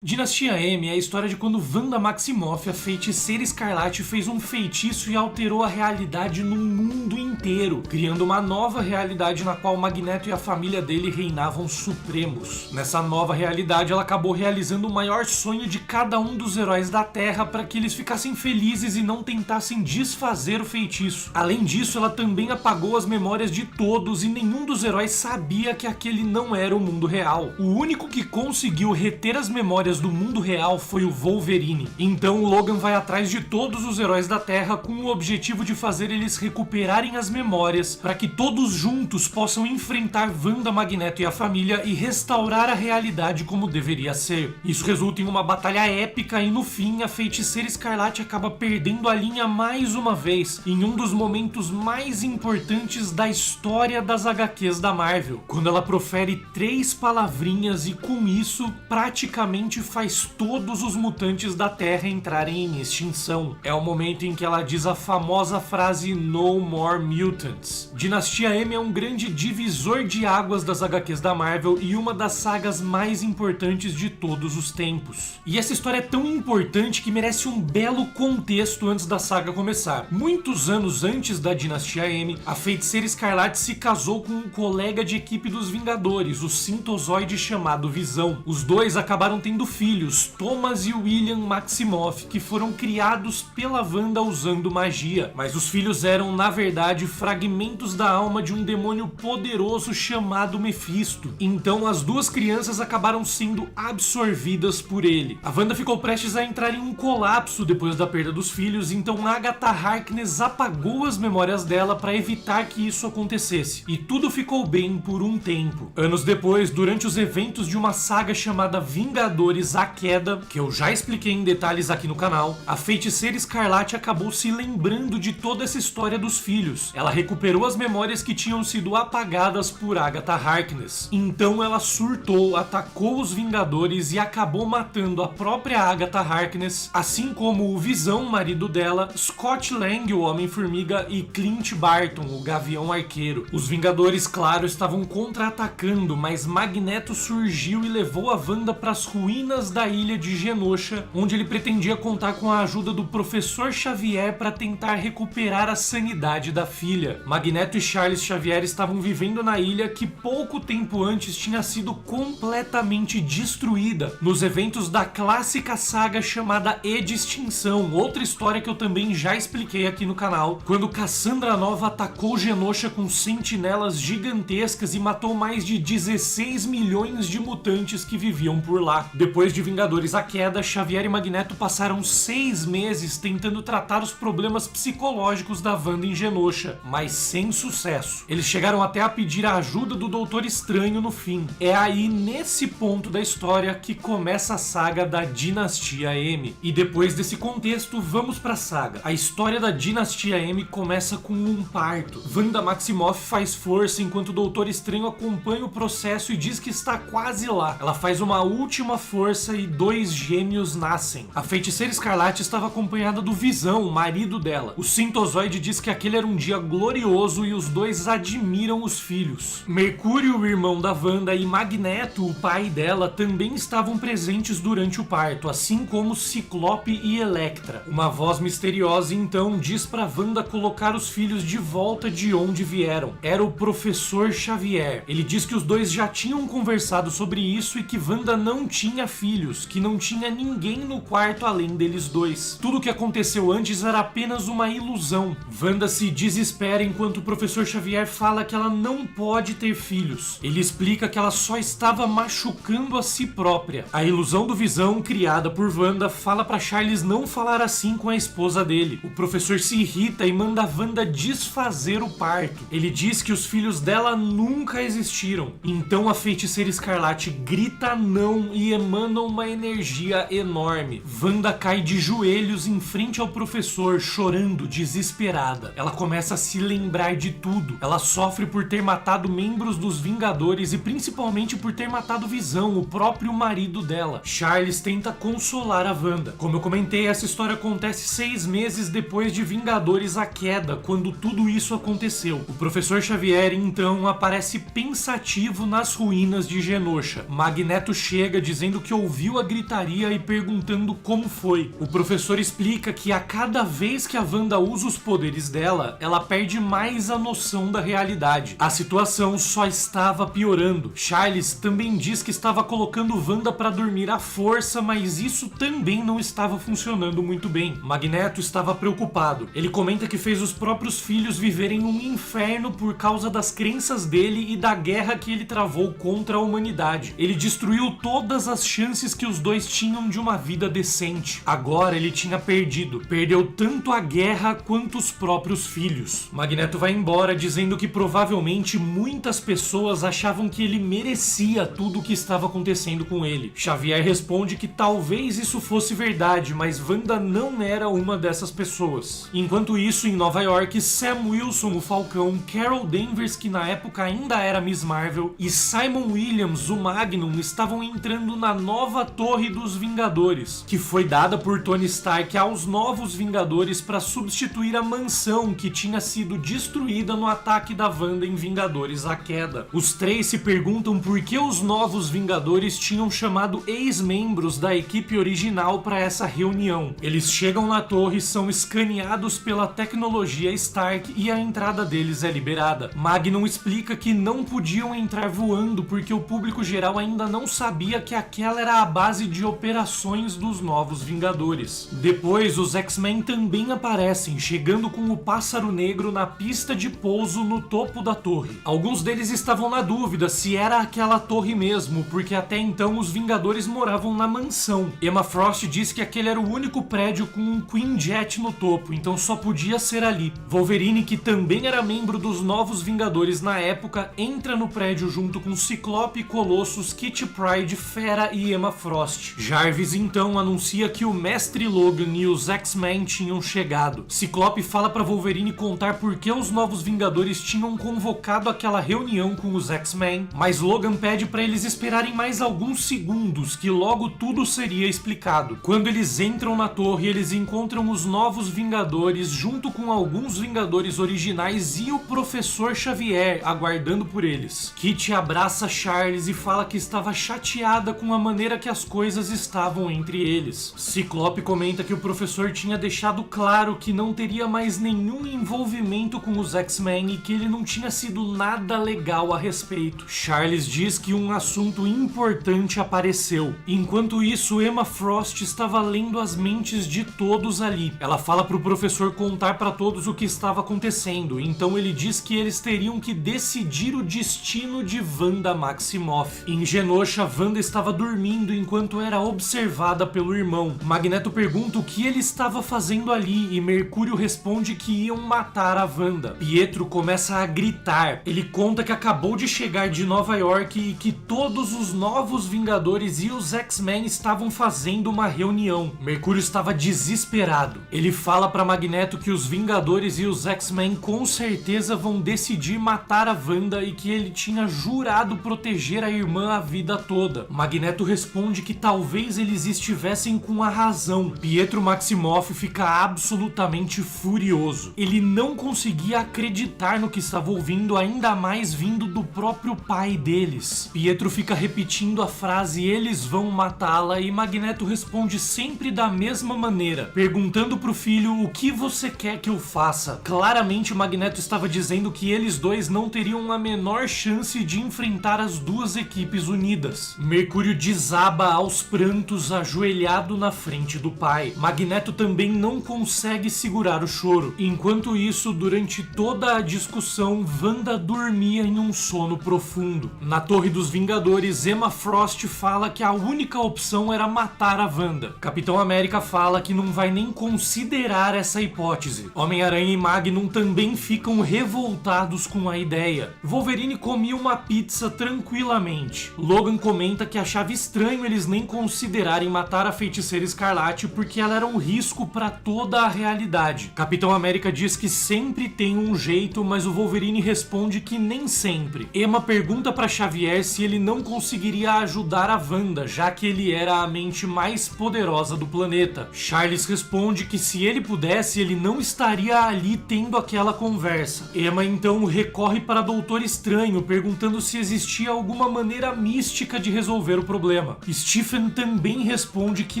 Dinastia M é a história de quando Wanda Maximoff, a feiticeira escarlate, fez um feitiço e alterou a realidade no mundo inteiro, criando uma nova realidade na qual Magneto e a família dele reinavam supremos. Nessa nova realidade, ela acabou realizando o maior sonho de cada um dos heróis da Terra para que eles ficassem felizes e não tentassem desfazer o feitiço. Além disso, ela também apagou as memórias de todos e nenhum dos heróis sabia que aquele não era o mundo real. O único que conseguiu reter as memórias do mundo real foi o Wolverine. Então o Logan vai atrás de todos os heróis da Terra com o objetivo de fazer eles recuperarem as memórias para que todos juntos possam enfrentar Wanda, Magneto e a família e restaurar a realidade como deveria ser. Isso resulta em uma batalha épica e no fim a feiticeira escarlate acaba perdendo a linha mais uma vez em um dos momentos mais importantes da história das HQs da Marvel, quando ela profere 3 palavrinhas e com isso praticamente faz todos os mutantes da Terra entrarem em extinção. É o momento em que ela diz a famosa frase "No More Mutants". Dinastia M é um grande divisor de águas das HQs da Marvel e uma das sagas mais importantes de todos os tempos. E essa história é tão importante que merece um belo contexto antes da saga começar. Muitos anos antes da Dinastia M, a feiticeira escarlate se casou com um colega de equipe dos Vingadores, o sintozoide chamado Visão. Os dois acabaram tendo filhos, Thomas e William Maximoff, que foram criados pela Wanda usando magia. Mas os filhos eram, na verdade, fragmentos da alma de um demônio poderoso chamado Mephisto. Então as duas crianças acabaram sendo absorvidas por ele. A Wanda ficou prestes a entrar em um colapso depois da perda dos filhos, então Agatha Harkness apagou as memórias dela para evitar que isso acontecesse. E tudo ficou bem por um tempo. Anos depois, durante os eventos de uma saga chamada Vingadores A Queda, que eu já expliquei em detalhes aqui no canal, a feiticeira escarlate acabou se lembrando de toda essa história dos filhos. Ela recuperou as memórias que tinham sido apagadas por Agatha Harkness. Então ela surtou, atacou os Vingadores e acabou matando a própria Agatha Harkness, assim como o Visão, marido dela, Scott Lang, o Homem-Formiga, e Clint Barton, o Gavião Arqueiro. Os Vingadores, claro, estavam contra-atacando, mas Magneto surgiu e levou a Wanda para as ruínas da ilha de Genosha, onde ele pretendia contar com a ajuda do Professor Xavier para tentar recuperar a sanidade da filha. Magneto e Charles Xavier estavam vivendo na ilha que pouco tempo antes tinha sido completamente destruída nos eventos da clássica saga chamada E de Extinção, outra história que eu também já expliquei aqui no canal, quando Cassandra Nova atacou Genosha com sentinelas gigantescas e matou mais de 16 milhões de mutantes que viviam por lá. Depois de Vingadores A Queda, Xavier e Magneto passaram 6 meses tentando tratar os problemas psicológicos da Wanda em Genosha, mas sem sucesso. Eles chegaram até a pedir a ajuda do Doutor Estranho no fim. É aí, nesse ponto da história, que começa a saga da Dinastia M. E depois desse contexto, vamos pra saga. A história da Dinastia M começa com um parto. Wanda Maximoff faz força enquanto o Doutor Estranho acompanha o processo e diz que está quase lá. Ela faz uma última força e 2 gêmeos nascem. A feiticeira escarlate estava acompanhada do Visão, o marido dela. O sintozoide diz que aquele era um dia glorioso e os dois admiram os filhos. Mercúrio, o irmão da Wanda, e Magneto, o pai dela, também estavam presentes durante o parto, assim como Ciclope e Elektra. Uma voz misteriosa então diz pra Wanda colocar os filhos de volta de onde vieram. Era o Professor Xavier. Ele diz que os dois já tinham conversado sobre isso e que Wanda não tinha filhos, que não tinha ninguém no quarto além deles dois. Tudo o que aconteceu antes era apenas uma ilusão. Wanda se desespera enquanto o Professor Xavier fala que ela não pode ter filhos. Ele explica que ela só estava machucando a si própria. A ilusão do Visão, criada por Wanda, fala para Charles não falar assim com a esposa dele. O professor se irrita e manda a Wanda desfazer o parto. Ele diz que os filhos dela nunca existiram. Então a feiticeira escarlate grita não e emana uma energia enorme. Wanda cai de joelhos em frente ao professor, chorando, desesperada. Ela começa a se lembrar de tudo. Ela sofre por ter matado membros dos Vingadores e principalmente por ter matado Visão, o próprio marido dela. Charles tenta consolar a Wanda. Como eu comentei, essa história acontece 6 meses depois de Vingadores A Queda, quando tudo isso aconteceu. O Professor Xavier, então, aparece pensativo nas ruínas de Genosha. Magneto chega dizendo que que ouviu a gritaria e perguntando como foi. O professor explica que a cada vez que a Wanda usa os poderes dela, ela perde mais a noção da realidade. A situação só estava piorando. Charles também diz que estava colocando Wanda para dormir à força, mas isso também não estava funcionando muito bem. Magneto estava preocupado. Ele comenta que fez os próprios filhos viverem um inferno por causa das crenças dele e da guerra que ele travou contra a humanidade. Ele destruiu todas as chances que os dois tinham de uma vida decente. Agora ele tinha perdido. Perdeu tanto a guerra quanto os próprios filhos. Magneto vai embora dizendo que provavelmente muitas pessoas achavam que ele merecia tudo o que estava acontecendo com ele. Xavier responde que talvez isso fosse verdade, mas Wanda não era uma dessas pessoas. Enquanto isso, em Nova York, Sam Wilson, o Falcão, Carol Danvers, que na época ainda era Miss Marvel, e Simon Williams, o Magnum, estavam entrando na nova Torre dos Vingadores, que foi dada por Tony Stark aos novos Vingadores para substituir a mansão que tinha sido destruída no ataque da Wanda em Vingadores: A Queda. Os três se perguntam por que os novos Vingadores tinham chamado ex-membros da equipe original para essa reunião. Eles chegam na torre, são escaneados pela tecnologia Stark e a entrada deles é liberada. Magnum explica que não podiam entrar voando porque o público geral ainda não sabia que aquela era a base de operações dos novos Vingadores. Depois, os X-Men também aparecem, chegando com o Pássaro Negro na pista de pouso no topo da torre. Alguns deles estavam na dúvida se era aquela torre mesmo, porque até então os Vingadores moravam na mansão. Emma Frost diz que aquele era o único prédio com um Queen Jet no topo, então só podia ser ali. Wolverine, que também era membro dos novos Vingadores na época, entra no prédio junto com Ciclope, Colossus, Kitty Pryde, Fera e Emma Frost. Jarvis então anuncia que o Mestre Logan e os X-Men tinham chegado. Ciclope fala para Wolverine contar por que os novos Vingadores tinham convocado aquela reunião com os X-Men, mas Logan pede para eles esperarem mais alguns segundos, que logo tudo seria explicado. Quando eles entram na torre, eles encontram os novos Vingadores junto com alguns Vingadores originais e o Professor Xavier aguardando por eles. Kitty abraça Charles e fala que estava chateada com a maneira que as coisas estavam entre eles. Ciclope comenta que o professor tinha deixado claro que não teria mais nenhum envolvimento com os X-Men e que ele não tinha sido nada legal a respeito. Charles diz que um assunto importante apareceu. Enquanto isso, Emma Frost estava lendo as mentes de todos ali. Ela fala para o professor contar para todos o que estava acontecendo, então ele diz que eles teriam que decidir o destino de Wanda Maximoff. Em Genosha, Wanda estava dormindo enquanto era observada pelo irmão. Magneto pergunta o que ele estava fazendo ali e Mercúrio responde que iam matar a Wanda. Pietro começa a gritar. Ele conta que acabou de chegar de Nova York e que todos os novos Vingadores e os X-Men estavam fazendo uma reunião. Mercúrio estava desesperado. Ele fala para Magneto que os Vingadores e os X-Men com certeza vão decidir matar a Wanda e que ele tinha jurado proteger a irmã a vida toda. Magneto responde que talvez eles estivessem com a razão. Pietro Maximoff fica absolutamente furioso. Ele não conseguia acreditar no que estava ouvindo, ainda mais vindo do próprio pai deles. Pietro fica repetindo a frase "eles vão matá-la" e Magneto responde sempre da mesma maneira, perguntando pro filho o que você quer que eu faça. Claramente Magneto estava dizendo que eles dois não teriam a menor chance de enfrentar as duas equipes unidas. Mercúrio desaba aos prantos, ajoelhado na frente do pai. Magneto também não consegue segurar o choro. Enquanto isso, durante toda a discussão, Wanda dormia em um sono profundo. Na Torre dos Vingadores, Emma Frost fala que a única opção era matar a Wanda. Capitão América fala que não vai nem considerar essa hipótese. Homem-Aranha e Magnum também ficam revoltados com a ideia. Wolverine comia uma pizza tranquilamente. Logan comenta que achava estranho eles nem considerarem matar a Feiticeira Escarlate porque ela era um risco para toda a realidade. Capitão América diz que sempre tem um jeito, mas o Wolverine responde que nem sempre. Emma pergunta para Xavier se ele não conseguiria ajudar a Wanda, já que ele era a mente mais poderosa do planeta. Charles responde que se ele pudesse, ele não estaria ali tendo aquela conversa. Emma então recorre para Doutor Estranho, perguntando se existia alguma maneira mística de resolver o problema. problema. Stephen também responde que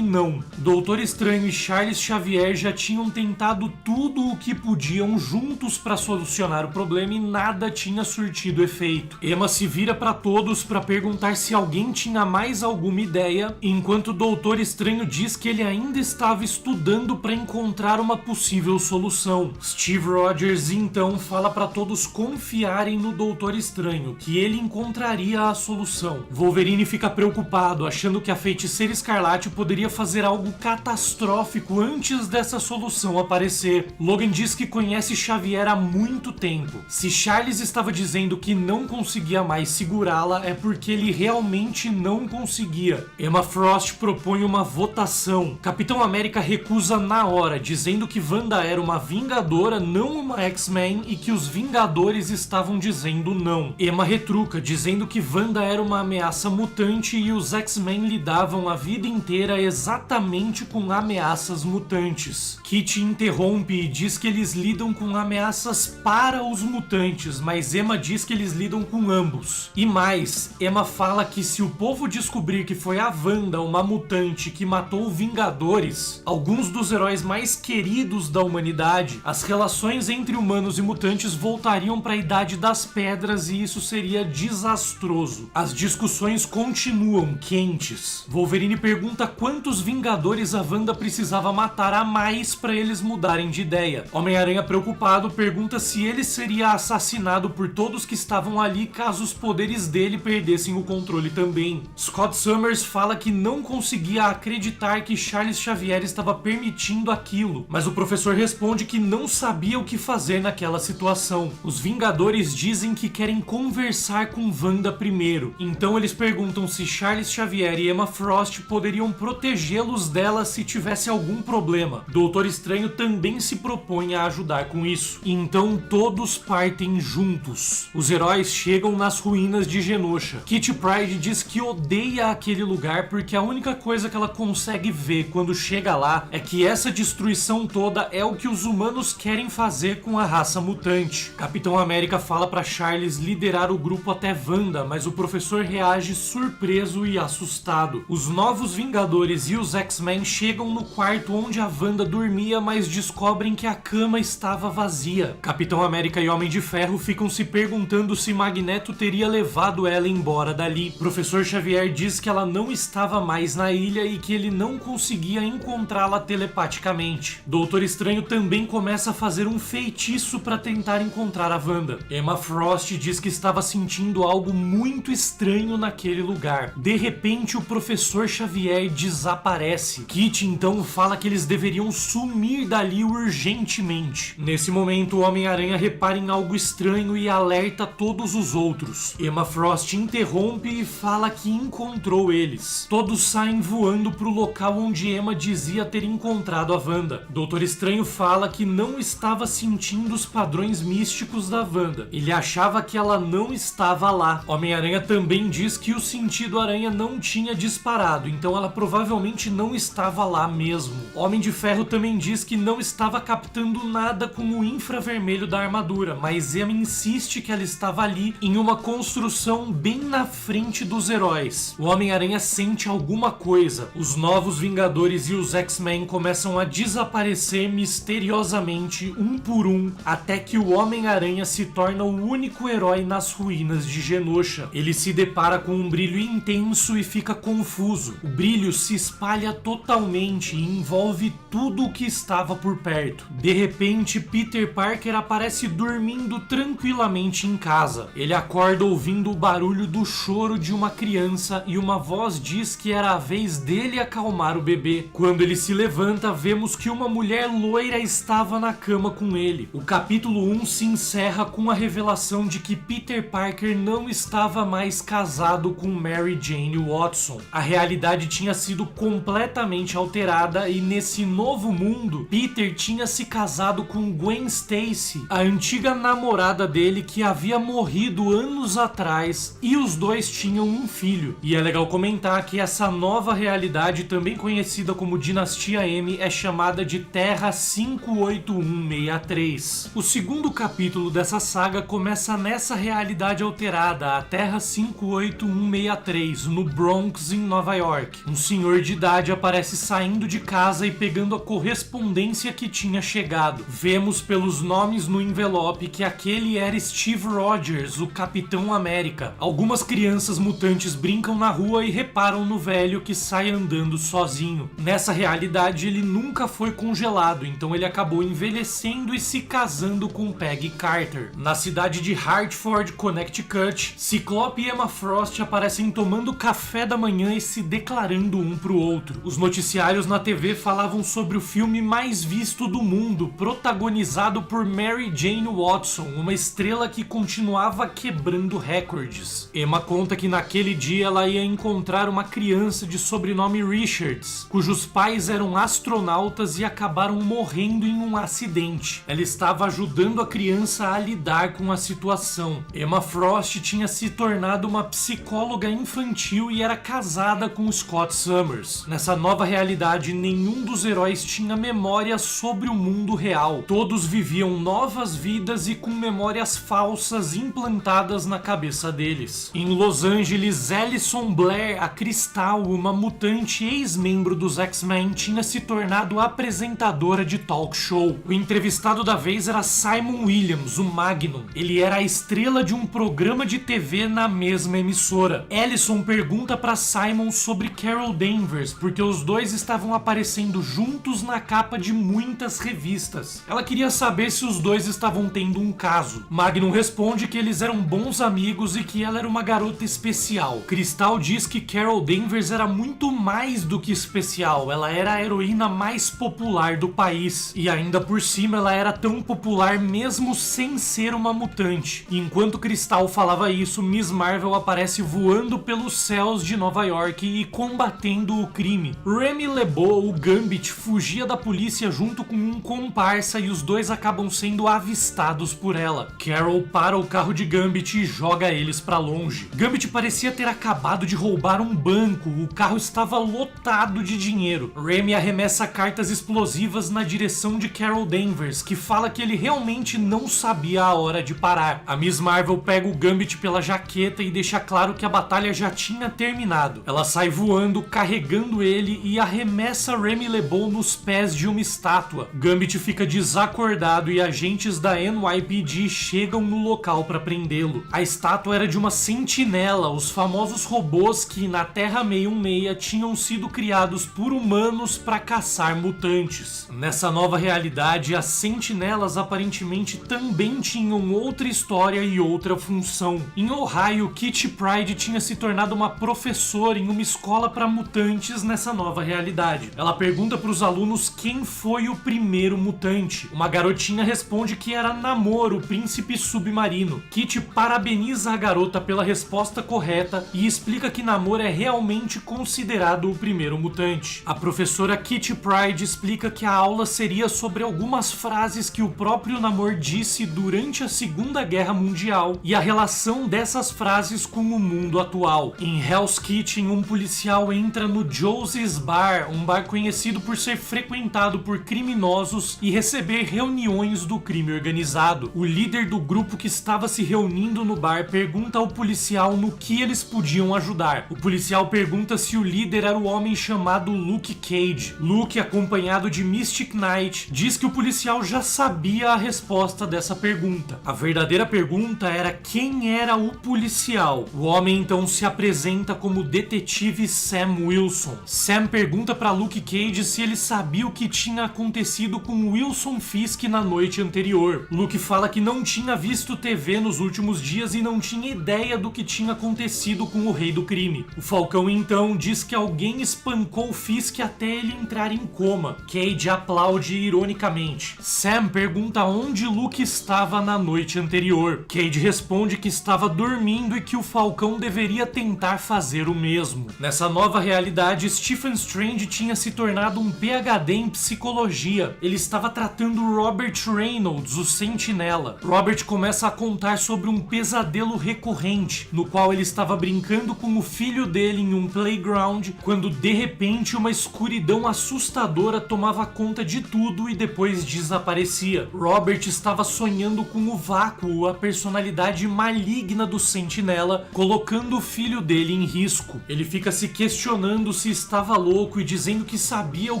não. Doutor Estranho e Charles Xavier já tinham tentado tudo o que podiam juntos para solucionar o problema e nada tinha surtido efeito. Emma se vira para todos para perguntar se alguém tinha mais alguma ideia, enquanto o Doutor Estranho diz que ele ainda estava estudando para encontrar uma possível solução. Steve Rogers então fala para todos confiarem no Doutor Estranho, que ele encontraria a solução. Wolverine fica preocupado, achando que a Feiticeira Escarlate poderia fazer algo catastrófico antes dessa solução aparecer. Logan diz que conhece Xavier há muito tempo. Se Charles estava dizendo que não conseguia mais segurá-la, é porque ele realmente não conseguia. Emma Frost propõe uma votação. Capitão América recusa na hora, dizendo que Wanda era uma Vingadora, não uma X-Men, e que os Vingadores estavam dizendo não. Emma retruca, dizendo que Wanda era uma ameaça mutante e os X-Men lidavam a vida inteira exatamente com ameaças mutantes. Kitty interrompe e diz que eles lidam com ameaças para os mutantes, mas Emma diz que eles lidam com ambos. E mais, Emma fala que se o povo descobrir que foi a Wanda, uma mutante, que matou Vingadores, alguns dos heróis mais queridos da humanidade, as relações entre humanos e mutantes voltariam para a Idade das Pedras e isso seria desastroso. As discussões continuam quentes. Wolverine pergunta quantos Vingadores a Wanda precisava matar a mais para eles mudarem de ideia. Homem-Aranha, preocupado, pergunta se ele seria assassinado por todos que estavam ali caso os poderes dele perdessem o controle também. Scott Summers fala que não conseguia acreditar que Charles Xavier estava permitindo aquilo, mas o professor responde que não sabia o que fazer naquela situação. Os Vingadores dizem que querem conversar com Wanda primeiro, então eles perguntam se Charles Xavier e Emma Frost poderiam protegê-los dela se tivesse algum problema. Doutor Estranho também se propõe a ajudar com isso. Então todos partem juntos. Os heróis chegam nas ruínas de Genosha. Kitty Pryde diz que odeia aquele lugar porque a única coisa que ela consegue ver quando chega lá é que essa destruição toda é o que os humanos querem fazer com a raça mutante. Capitão América fala para Charles liderar o grupo até Wanda, mas o professor reage surpreso e assustado. Os novos Vingadores e os X-Men chegam no quarto onde a Wanda dormia, mas descobrem que a cama estava vazia. Capitão América e Homem de Ferro ficam se perguntando se Magneto teria levado ela embora dali. Professor Xavier diz que ela não estava mais na ilha e que ele não conseguia encontrá-la telepaticamente. Doutor Estranho também começa a fazer um feitiço para tentar encontrar a Wanda. Emma Frost diz que estava sentindo algo muito estranho naquele lugar. De repente, o Professor Xavier desaparece. Kitty então fala que eles deveriam sumir dali urgentemente. Nesse momento, o Homem-Aranha repara em algo estranho e alerta todos os outros. Emma Frost interrompe e fala que encontrou eles. Todos saem voando para o local onde Emma dizia ter encontrado a Wanda. Doutor Estranho fala que não estava sentindo os padrões místicos da Wanda. Ele achava que ela não estava lá. Homem-Aranha também diz que o sentido aranha não tinha disparado, então ela provavelmente não estava lá mesmo. Homem de Ferro também diz que não estava captando nada com o infravermelho da armadura, mas Emma insiste que ela estava ali em uma construção bem na frente dos heróis. O Homem-Aranha sente alguma coisa. Os novos Vingadores e os X-Men começam a desaparecer misteriosamente, um por um, até que o Homem-Aranha se torna o único herói nas ruínas de Genosha. Ele se depara com um brilho intenso e fica confuso. O brilho se espalha totalmente e envolve tudo o que estava por perto. De repente, Peter Parker aparece dormindo tranquilamente em casa. Ele acorda ouvindo o barulho do choro de uma criança e uma voz diz que era a vez dele acalmar o bebê. Quando ele se levanta, vemos que uma mulher loira estava na cama com ele. O capítulo 1 se encerra com a revelação de que Peter Parker não estava mais casado com Mary Jane Watson. A realidade tinha sido completamente alterada e nesse novo mundo, Peter tinha se casado com Gwen Stacy, a antiga namorada dele que havia morrido anos atrás, e os dois tinham um filho. E é legal comentar que essa nova realidade, também conhecida como Dinastia M, é chamada de Terra 58163. O segundo capítulo dessa saga começa nessa realidade alterada, a Terra 58163, no Bronx, em Nova York. Um senhor de idade aparece saindo de casa e pegando a correspondência que tinha chegado. Vemos pelos nomes no envelope que aquele era Steve Rogers, o Capitão América. Algumas crianças mutantes brincam na rua e reparam no velho que sai andando sozinho. Nessa realidade, ele nunca foi congelado, então ele acabou envelhecendo e se casando com Peggy Carter. Na cidade de Hartford, Connecticut, Ciclope e Emma Frost aparecem tomando café da manhã e se declarando um pro outro. Os noticiários na TV falavam sobre o filme mais visto do mundo, protagonizado por Mary Jane Watson, uma estrela que continuava quebrando recordes. Emma conta que naquele dia ela ia encontrar uma criança de sobrenome Richards, cujos pais eram astronautas e acabaram morrendo em um acidente. Ela estava ajudando a criança a lidar com a situação. Emma Frost tinha se tornado uma psicóloga infantil e era casada com Scott Summers. Nessa nova realidade, nenhum dos heróis tinha memória sobre o mundo real. Todos viviam novas vidas e com memórias falsas implantadas na cabeça deles. Em Los Angeles, Alison Blair, a Cristal, uma mutante ex-membro dos X-Men, tinha se tornado apresentadora de talk show. O entrevistado da vez era Simon Williams, o Magnum. Ele era a estrela de um programa de TV na mesma emissora. Alison pergunta para Simon sobre Carol Danvers, porque os dois estavam aparecendo juntos na capa de muitas revistas. Ela queria saber se os dois estavam tendo um caso. Magnum responde que eles eram bons amigos e que ela era uma garota especial. Cristal diz que Carol Danvers era muito mais do que especial, ela era a heroína mais popular do país. E ainda por cima ela era tão popular mesmo sem ser uma mutante. E enquanto Cristal falava isso, Miss Marvel aparece voando pelos céus de Nova York e combatendo o crime. Remy LeBeau, o Gambit, fugia da polícia junto com um comparsa e os dois acabam sendo avistados por ela. Carol para o carro de Gambit e joga eles pra longe. Gambit parecia ter acabado de roubar um banco, o carro estava lotado de dinheiro. Remy arremessa cartas explosivas na direção de Carol Danvers, que fala que ele realmente não sabia a hora de parar. A Miss Marvel pega o Gambit pela jaqueta e deixa claro que a batalha já tinha terminado. Ela sai voando, carregando ele e arremessa Remy LeBeau nos pés de uma estátua. Gambit fica desacordado e agentes da NYPD chegam no local para prendê-lo. A estátua era de uma sentinela, os famosos robôs que na Terra 616 tinham sido criados por humanos para caçar mutantes. Nessa nova realidade, as sentinelas aparentemente também tinham outra história e outra função. Em Ohio, Kitty Pryde tinha se tornado uma professora em uma escola para mutantes nessa nova realidade. Ela pergunta para os alunos quem foi o primeiro mutante. Uma garotinha responde que era Namor, o príncipe submarino. Kitty parabeniza a garota pela resposta correta e explica que Namor é realmente considerado o primeiro mutante. A professora Kitty Pryde explica que a aula seria sobre algumas frases que o próprio Namor disse durante a Segunda Guerra Mundial e a relação dessas frases com o mundo atual. Em Hell's Kitchen, um policial entra no Josie's Bar, um bar conhecido por ser frequentado por criminosos e receber reuniões do crime organizado. O líder do grupo que estava se reunindo no bar pergunta ao policial no que eles podiam ajudar. O policial pergunta se o líder era o homem chamado Luke Cage. Luke, acompanhado de Mystic Knight, diz que o policial já sabia a resposta dessa pergunta. A verdadeira pergunta era quem era o policial. O homem então se apresenta como detetive Sam Wilson. Sam pergunta para Luke Cage se ele sabia o que tinha acontecido com Wilson Fisk na noite anterior. Luke fala que não tinha visto TV nos últimos dias e não tinha ideia do que tinha acontecido com o rei do crime. O Falcão então diz que alguém espancou Fisk até ele entrar em coma. Cage aplaude ironicamente. Sam pergunta onde Luke estava na noite anterior. Cage responde que estava dormindo e que o Falcão deveria tentar fazer o mesmo. Nessa nova realidade, Stephen Strange tinha se tornado um PhD em psicologia. Ele estava tratando Robert Reynolds, o Sentinela. Robert começa a contar sobre um pesadelo recorrente, no qual ele estava brincando com o filho dele em um playground, quando de repente uma escuridão assustadora tomava conta de tudo e depois desaparecia. Robert estava sonhando com o Vácuo, a personalidade maligna do Sentinela, colocando o filho dele em risco. Ele fica se questionando se estava louco e dizendo que sabia o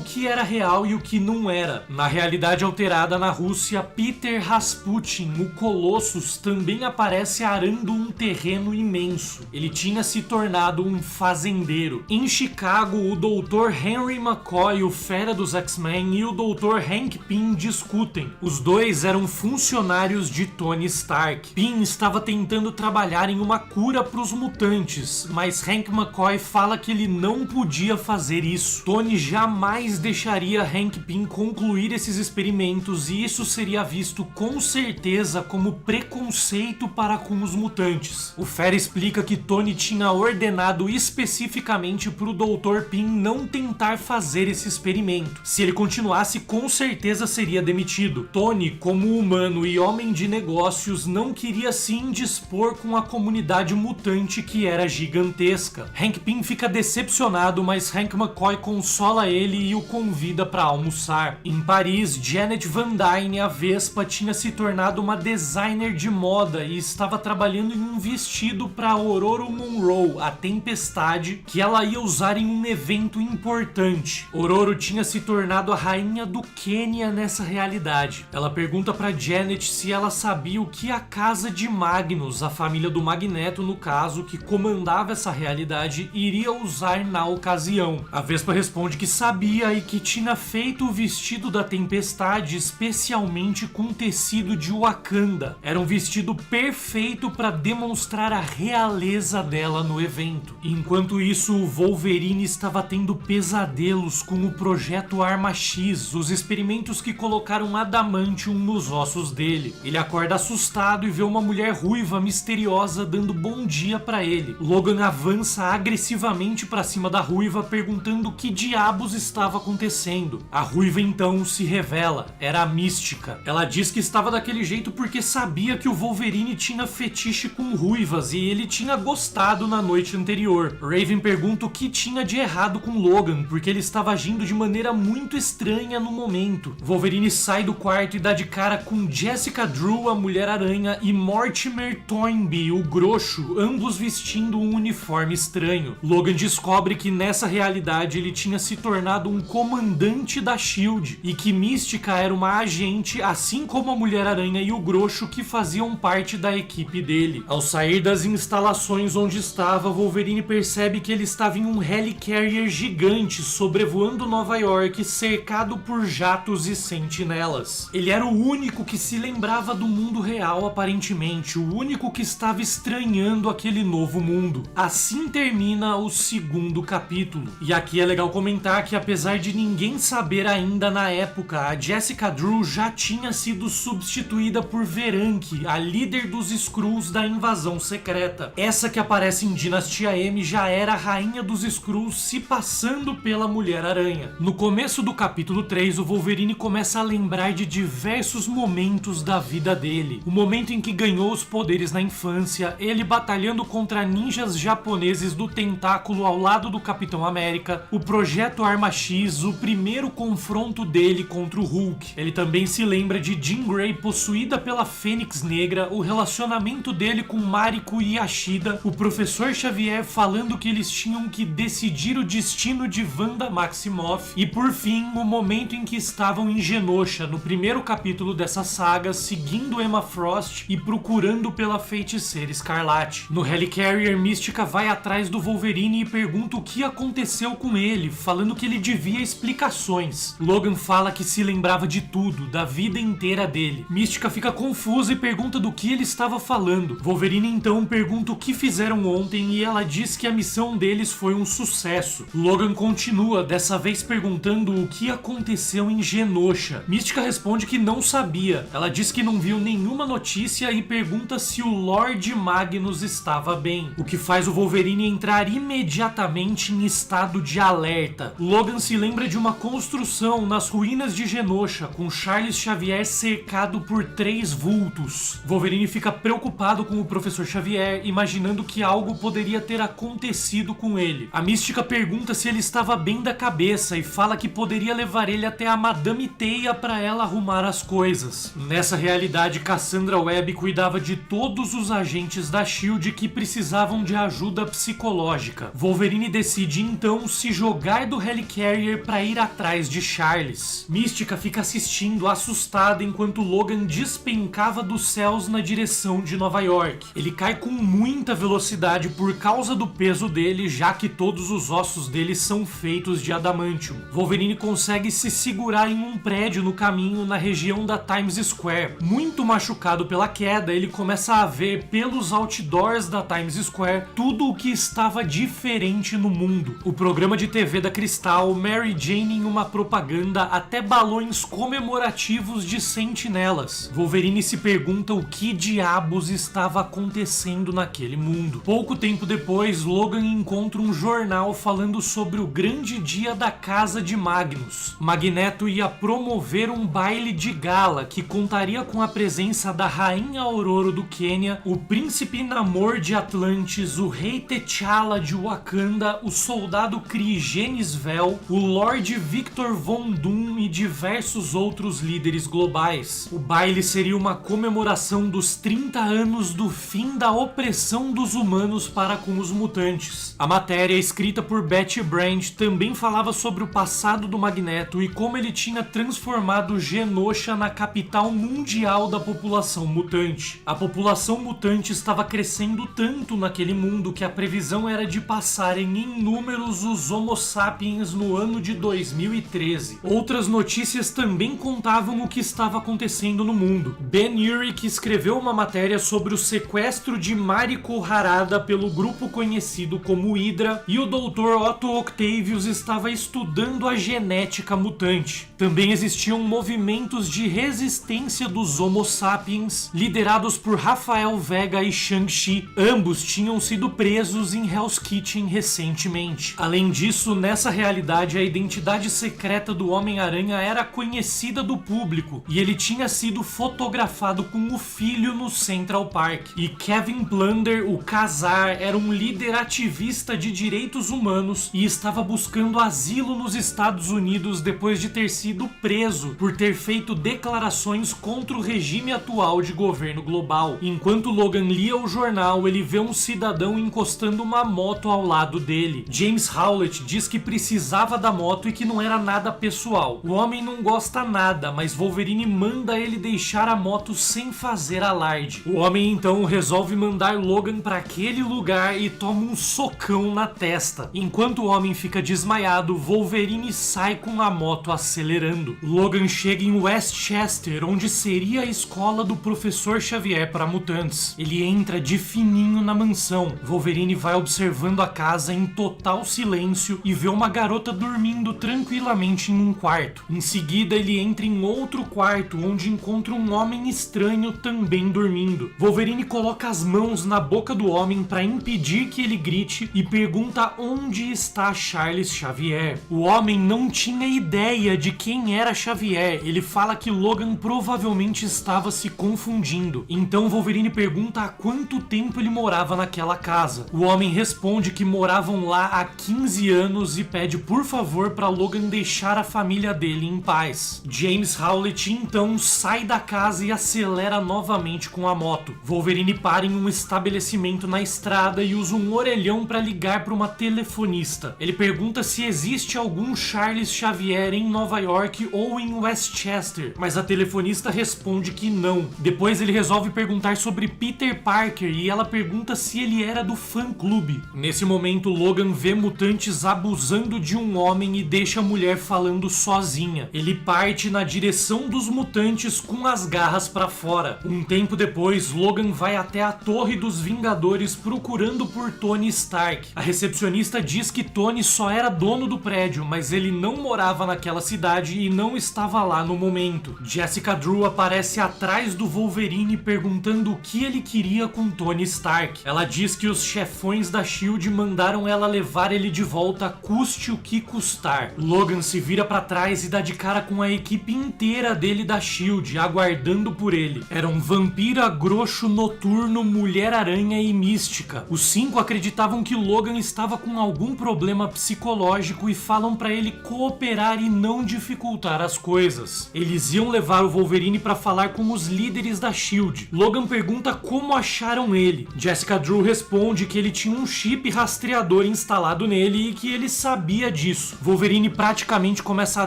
que era real e o que não era. Na realidade alterada na Rússia, Peter Rasputin, o Colossus, também aparece arando um terreno imenso. Ele tinha se tornado um fazendeiro. Em Chicago, o Dr. Henry McCoy, o fera dos X-Men, e o Dr. Hank Pym discutem. Os dois eram funcionários de Tony Stark. Pym estava tentando trabalhar em uma cura para os mutantes, mas Hank McCoy fala que ele não podia fazer isso. Tony jamais deixaria Hank Pym concluir esses experimentos e isso seria visto com certeza como preconceito para com os mutantes. O fera explica que Tony tinha ordenado especificamente para o Dr. Pym não tentar fazer esse experimento. Se ele continuasse, com certeza seria demitido. Tony, como humano e homem de negócios, não queria se indispor com a comunidade mutante que era gigantesca. Hank Pym fica decepcionado, mas Hank McCoy consola ele e o convida para almoçar. Em Paris, Janet Van Dyne, a Vespa, tinha se tornado uma designer de moda e estava trabalhando em um vestido para Ororo Munroe, a Tempestade, que ela ia usar em um evento importante. Ororo tinha se tornado a rainha do Quênia nessa realidade. Ela pergunta para Janet se ela sabia o que a Casa de Magnus, a família do Magneto no caso, que comandava essa realidade, iria usar na ocasião. A Vespa responde que sabia e que tinha feito o vestido da Tempestade especialmente com tecido de Wakanda. Era um vestido perfeito para demonstrar a realeza dela no evento. Enquanto isso, o Wolverine estava tendo pesadelos com o projeto Arma X, os experimentos que colocaram adamantium nos ossos dele. Ele acorda assustado e vê uma mulher ruiva misteriosa dando bom dia para ele. Logan avança agressivamente para cima da ruiva, perguntando o que diabos estava acontecendo. A ruiva então se revela, era a Mística. Ela diz que estava daquele jeito porque sabia que o Wolverine tinha fetiche com ruivas e ele tinha gostado na noite anterior. Raven pergunta o que tinha de errado com Logan, porque ele estava agindo de maneira muito estranha no momento. Wolverine sai do quarto e dá de cara com Jessica Drew, a Mulher-Aranha, e Mortimer Toynbee, o Groxo, ambos vestindo um uniforme estranho. Logan descobre que nessa realidade ele tinha se tornado um comandante da SHIELD e que Mística era uma agente, assim como a Mulher-Aranha e o Groxo, que faziam parte da equipe dele. Ao sair das instalações onde estava, Wolverine percebe que ele estava em um helicarrier gigante sobrevoando Nova York, cercado por jatos e sentinelas. Ele era o único que se lembrava do mundo real, aparentemente, o único que estava estranhando aquele novo mundo. Assim termina o segundo capítulo. E aqui é legal comentar que, apesar de ninguém saber ainda na época, a Jessica Drew já tinha sido substituída por Veranke, a líder dos Skrulls da invasão secreta. Essa que aparece em Dinastia M já era a rainha dos Skrulls, se passando pela Mulher-Aranha. No começo do capítulo 3, o Wolverine começa a lembrar de diversos momentos da vida dele. O momento em que ganhou os poderes na infância, ele batalhando contra ninjas japoneses do Tentáculo ao lado do Capitão América, o projeto Arma X, o primeiro confronto dele contra o Hulk. Ele também se lembra de Jean Grey possuída pela Fênix Negra, o relacionamento dele com Mariko e Ashida, o Professor Xavier falando que eles tinham que decidir o destino de Wanda Maximoff e, por fim, o momento em que estavam em Genosha, no primeiro capítulo dessa saga, seguindo Emma Frost e procurando pela Feiticeira Escarlate. No Helicarrier, Mística vai atrás do Wolverine e pergunta o que aconteceu com ele, falando que ele devia explicações. Logan fala que se lembrava de tudo, da vida inteira dele. Mística fica confusa e pergunta do que ele estava falando. Wolverine então pergunta o que fizeram ontem e ela diz que a missão deles foi um sucesso. Logan continua, dessa vez perguntando o que aconteceu em Genosha. Mística responde que não sabia. Ela diz que não viu nenhuma notícia e pergunta se o Lord Magnus estava bem, o que faz o Wolverine entrar imediatamente em estado de alerta. Logan se lembra de uma construção nas ruínas de Genosha, com Charles Xavier cercado por 3 vultos. Wolverine fica preocupado com o Professor Xavier, imaginando que algo poderia ter acontecido com ele. A Mística pergunta se ele estava bem da cabeça e fala que poderia levar ele até a Madame Teia para ela arrumar as coisas. Nessa realidade, Cassandra Webb cuidava de todos os agentes da SHIELD que precisavam de ajuda ajuda psicológica. Wolverine decide então se jogar do Helicarrier para ir atrás de Charles. Mística fica assistindo assustada enquanto Logan despencava dos céus na direção de Nova York. Ele cai com muita velocidade por causa do peso dele, já que todos os ossos dele são feitos de adamantium. Wolverine consegue se segurar em um prédio no caminho na região da Times Square. Muito machucado pela queda, ele começa a ver pelos outdoors da Times Square tudo o que estava diferente no mundo. O programa de TV da Crystal, Mary Jane em uma propaganda, até balões comemorativos de sentinelas. Wolverine se pergunta o que diabos estava acontecendo naquele mundo. Pouco tempo depois, Logan encontra um jornal falando sobre o grande dia da casa de Magnus. Magneto ia promover um baile de gala que contaria com a presença da Rainha Aurora do Quênia, o Príncipe Namor de Atlantis, o Rei T'Challa de Wakanda, o soldado Kree Genis-Vell, o Lord Victor Von Doom e diversos outros líderes globais. O baile seria uma comemoração dos 30 anos do fim da opressão dos humanos para com os mutantes. A matéria, escrita por Betty Brand, também falava sobre o passado do Magneto e como ele tinha transformado Genosha na capital mundial da população mutante. A população mutante estava crescendo tanto naquele mundo que a previsão era de passarem em números os Homo sapiens no ano de 2013. Outras notícias também contavam o que estava acontecendo no mundo. Ben Urich escreveu uma matéria sobre o sequestro de Mariko Harada pelo grupo conhecido como Hydra e o Dr. Otto Octavius estava estudando a genética mutante. Também existiam movimentos de resistência dos Homo sapiens liderados por Rafael Vega e Shang-Chi. Ambos tinham sido presos em Hell's Kitchen recentemente. Além disso, nessa realidade, a identidade secreta do Homem-Aranha era conhecida do público e ele tinha sido fotografado com o filho no Central Park. E Kevin Plunder, o Khazar, era um líder ativista de direitos humanos e estava buscando asilo nos Estados Unidos depois de ter sido preso por ter feito declarações contra o regime atual de governo global. Enquanto Logan lia o jornal, ele vê um cidadão encostando uma moto ao lado dele. James Howlett diz que precisava da moto e que não era nada pessoal. O homem não gosta nada, mas Wolverine manda ele deixar a moto sem fazer alarde. O homem então resolve mandar Logan para aquele lugar e toma um socão na testa. Enquanto o homem fica desmaiado, Wolverine sai com a moto acelerando. Logan chega em Westchester, onde seria a escola do Professor Xavier para mutantes. Ele entra de fininho na mansão. Wolverine vai observando a casa em total silêncio e vê uma garota dormindo tranquilamente em um quarto. Em seguida, ele entra em outro quarto, onde encontra um homem estranho também dormindo. Wolverine coloca as mãos na boca do homem para impedir que ele grite e pergunta onde está Charles Xavier. O homem não tinha ideia de quem era Xavier. Ele fala que Logan provavelmente estava se confundindo. Então Wolverine pergunta há quanto tempo ele morava naquela casa. O homem responde que moravam lá há 15 anos e pede por favor para Logan deixar a família dele em paz. James Howlett então sai da casa e acelera novamente com a moto. Wolverine para em um estabelecimento na estrada e usa um orelhão para ligar para uma telefonista. Ele pergunta se existe algum Charles Xavier em Nova York ou em Westchester, mas a telefonista responde que não. Depois ele resolve perguntar sobre Peter Parker e ela pergunta se ele era do fã-clube. Nesse momento, Logan vê mutantes abusando de um homem e deixa a mulher falando sozinha. Ele parte na direção dos mutantes com as garras para fora. Um tempo depois, Logan vai até a Torre dos Vingadores procurando por Tony Stark. A recepcionista diz que Tony só era dono do prédio, mas ele não morava naquela cidade e não estava lá no momento. Jessica Drew aparece atrás do Wolverine perguntando o que ele queria com Tony Stark. Ela diz que os chefões da SHIELD mandaram ela levar ele de volta, custe o que custar. Logan se vira para trás e e dá de cara com a equipe inteira dele da SHIELD, aguardando por ele. Eram Vampira, Groxo, Noturno, Mulher-Aranha e Mística. Os 5 acreditavam que Logan estava com algum problema psicológico e falam pra ele cooperar e não dificultar as coisas. Eles iam levar o Wolverine pra falar com os líderes da SHIELD. Logan pergunta como acharam ele. Jessica Drew responde que ele tinha um chip rastreador instalado nele e que ele sabia disso. Wolverine praticamente começa a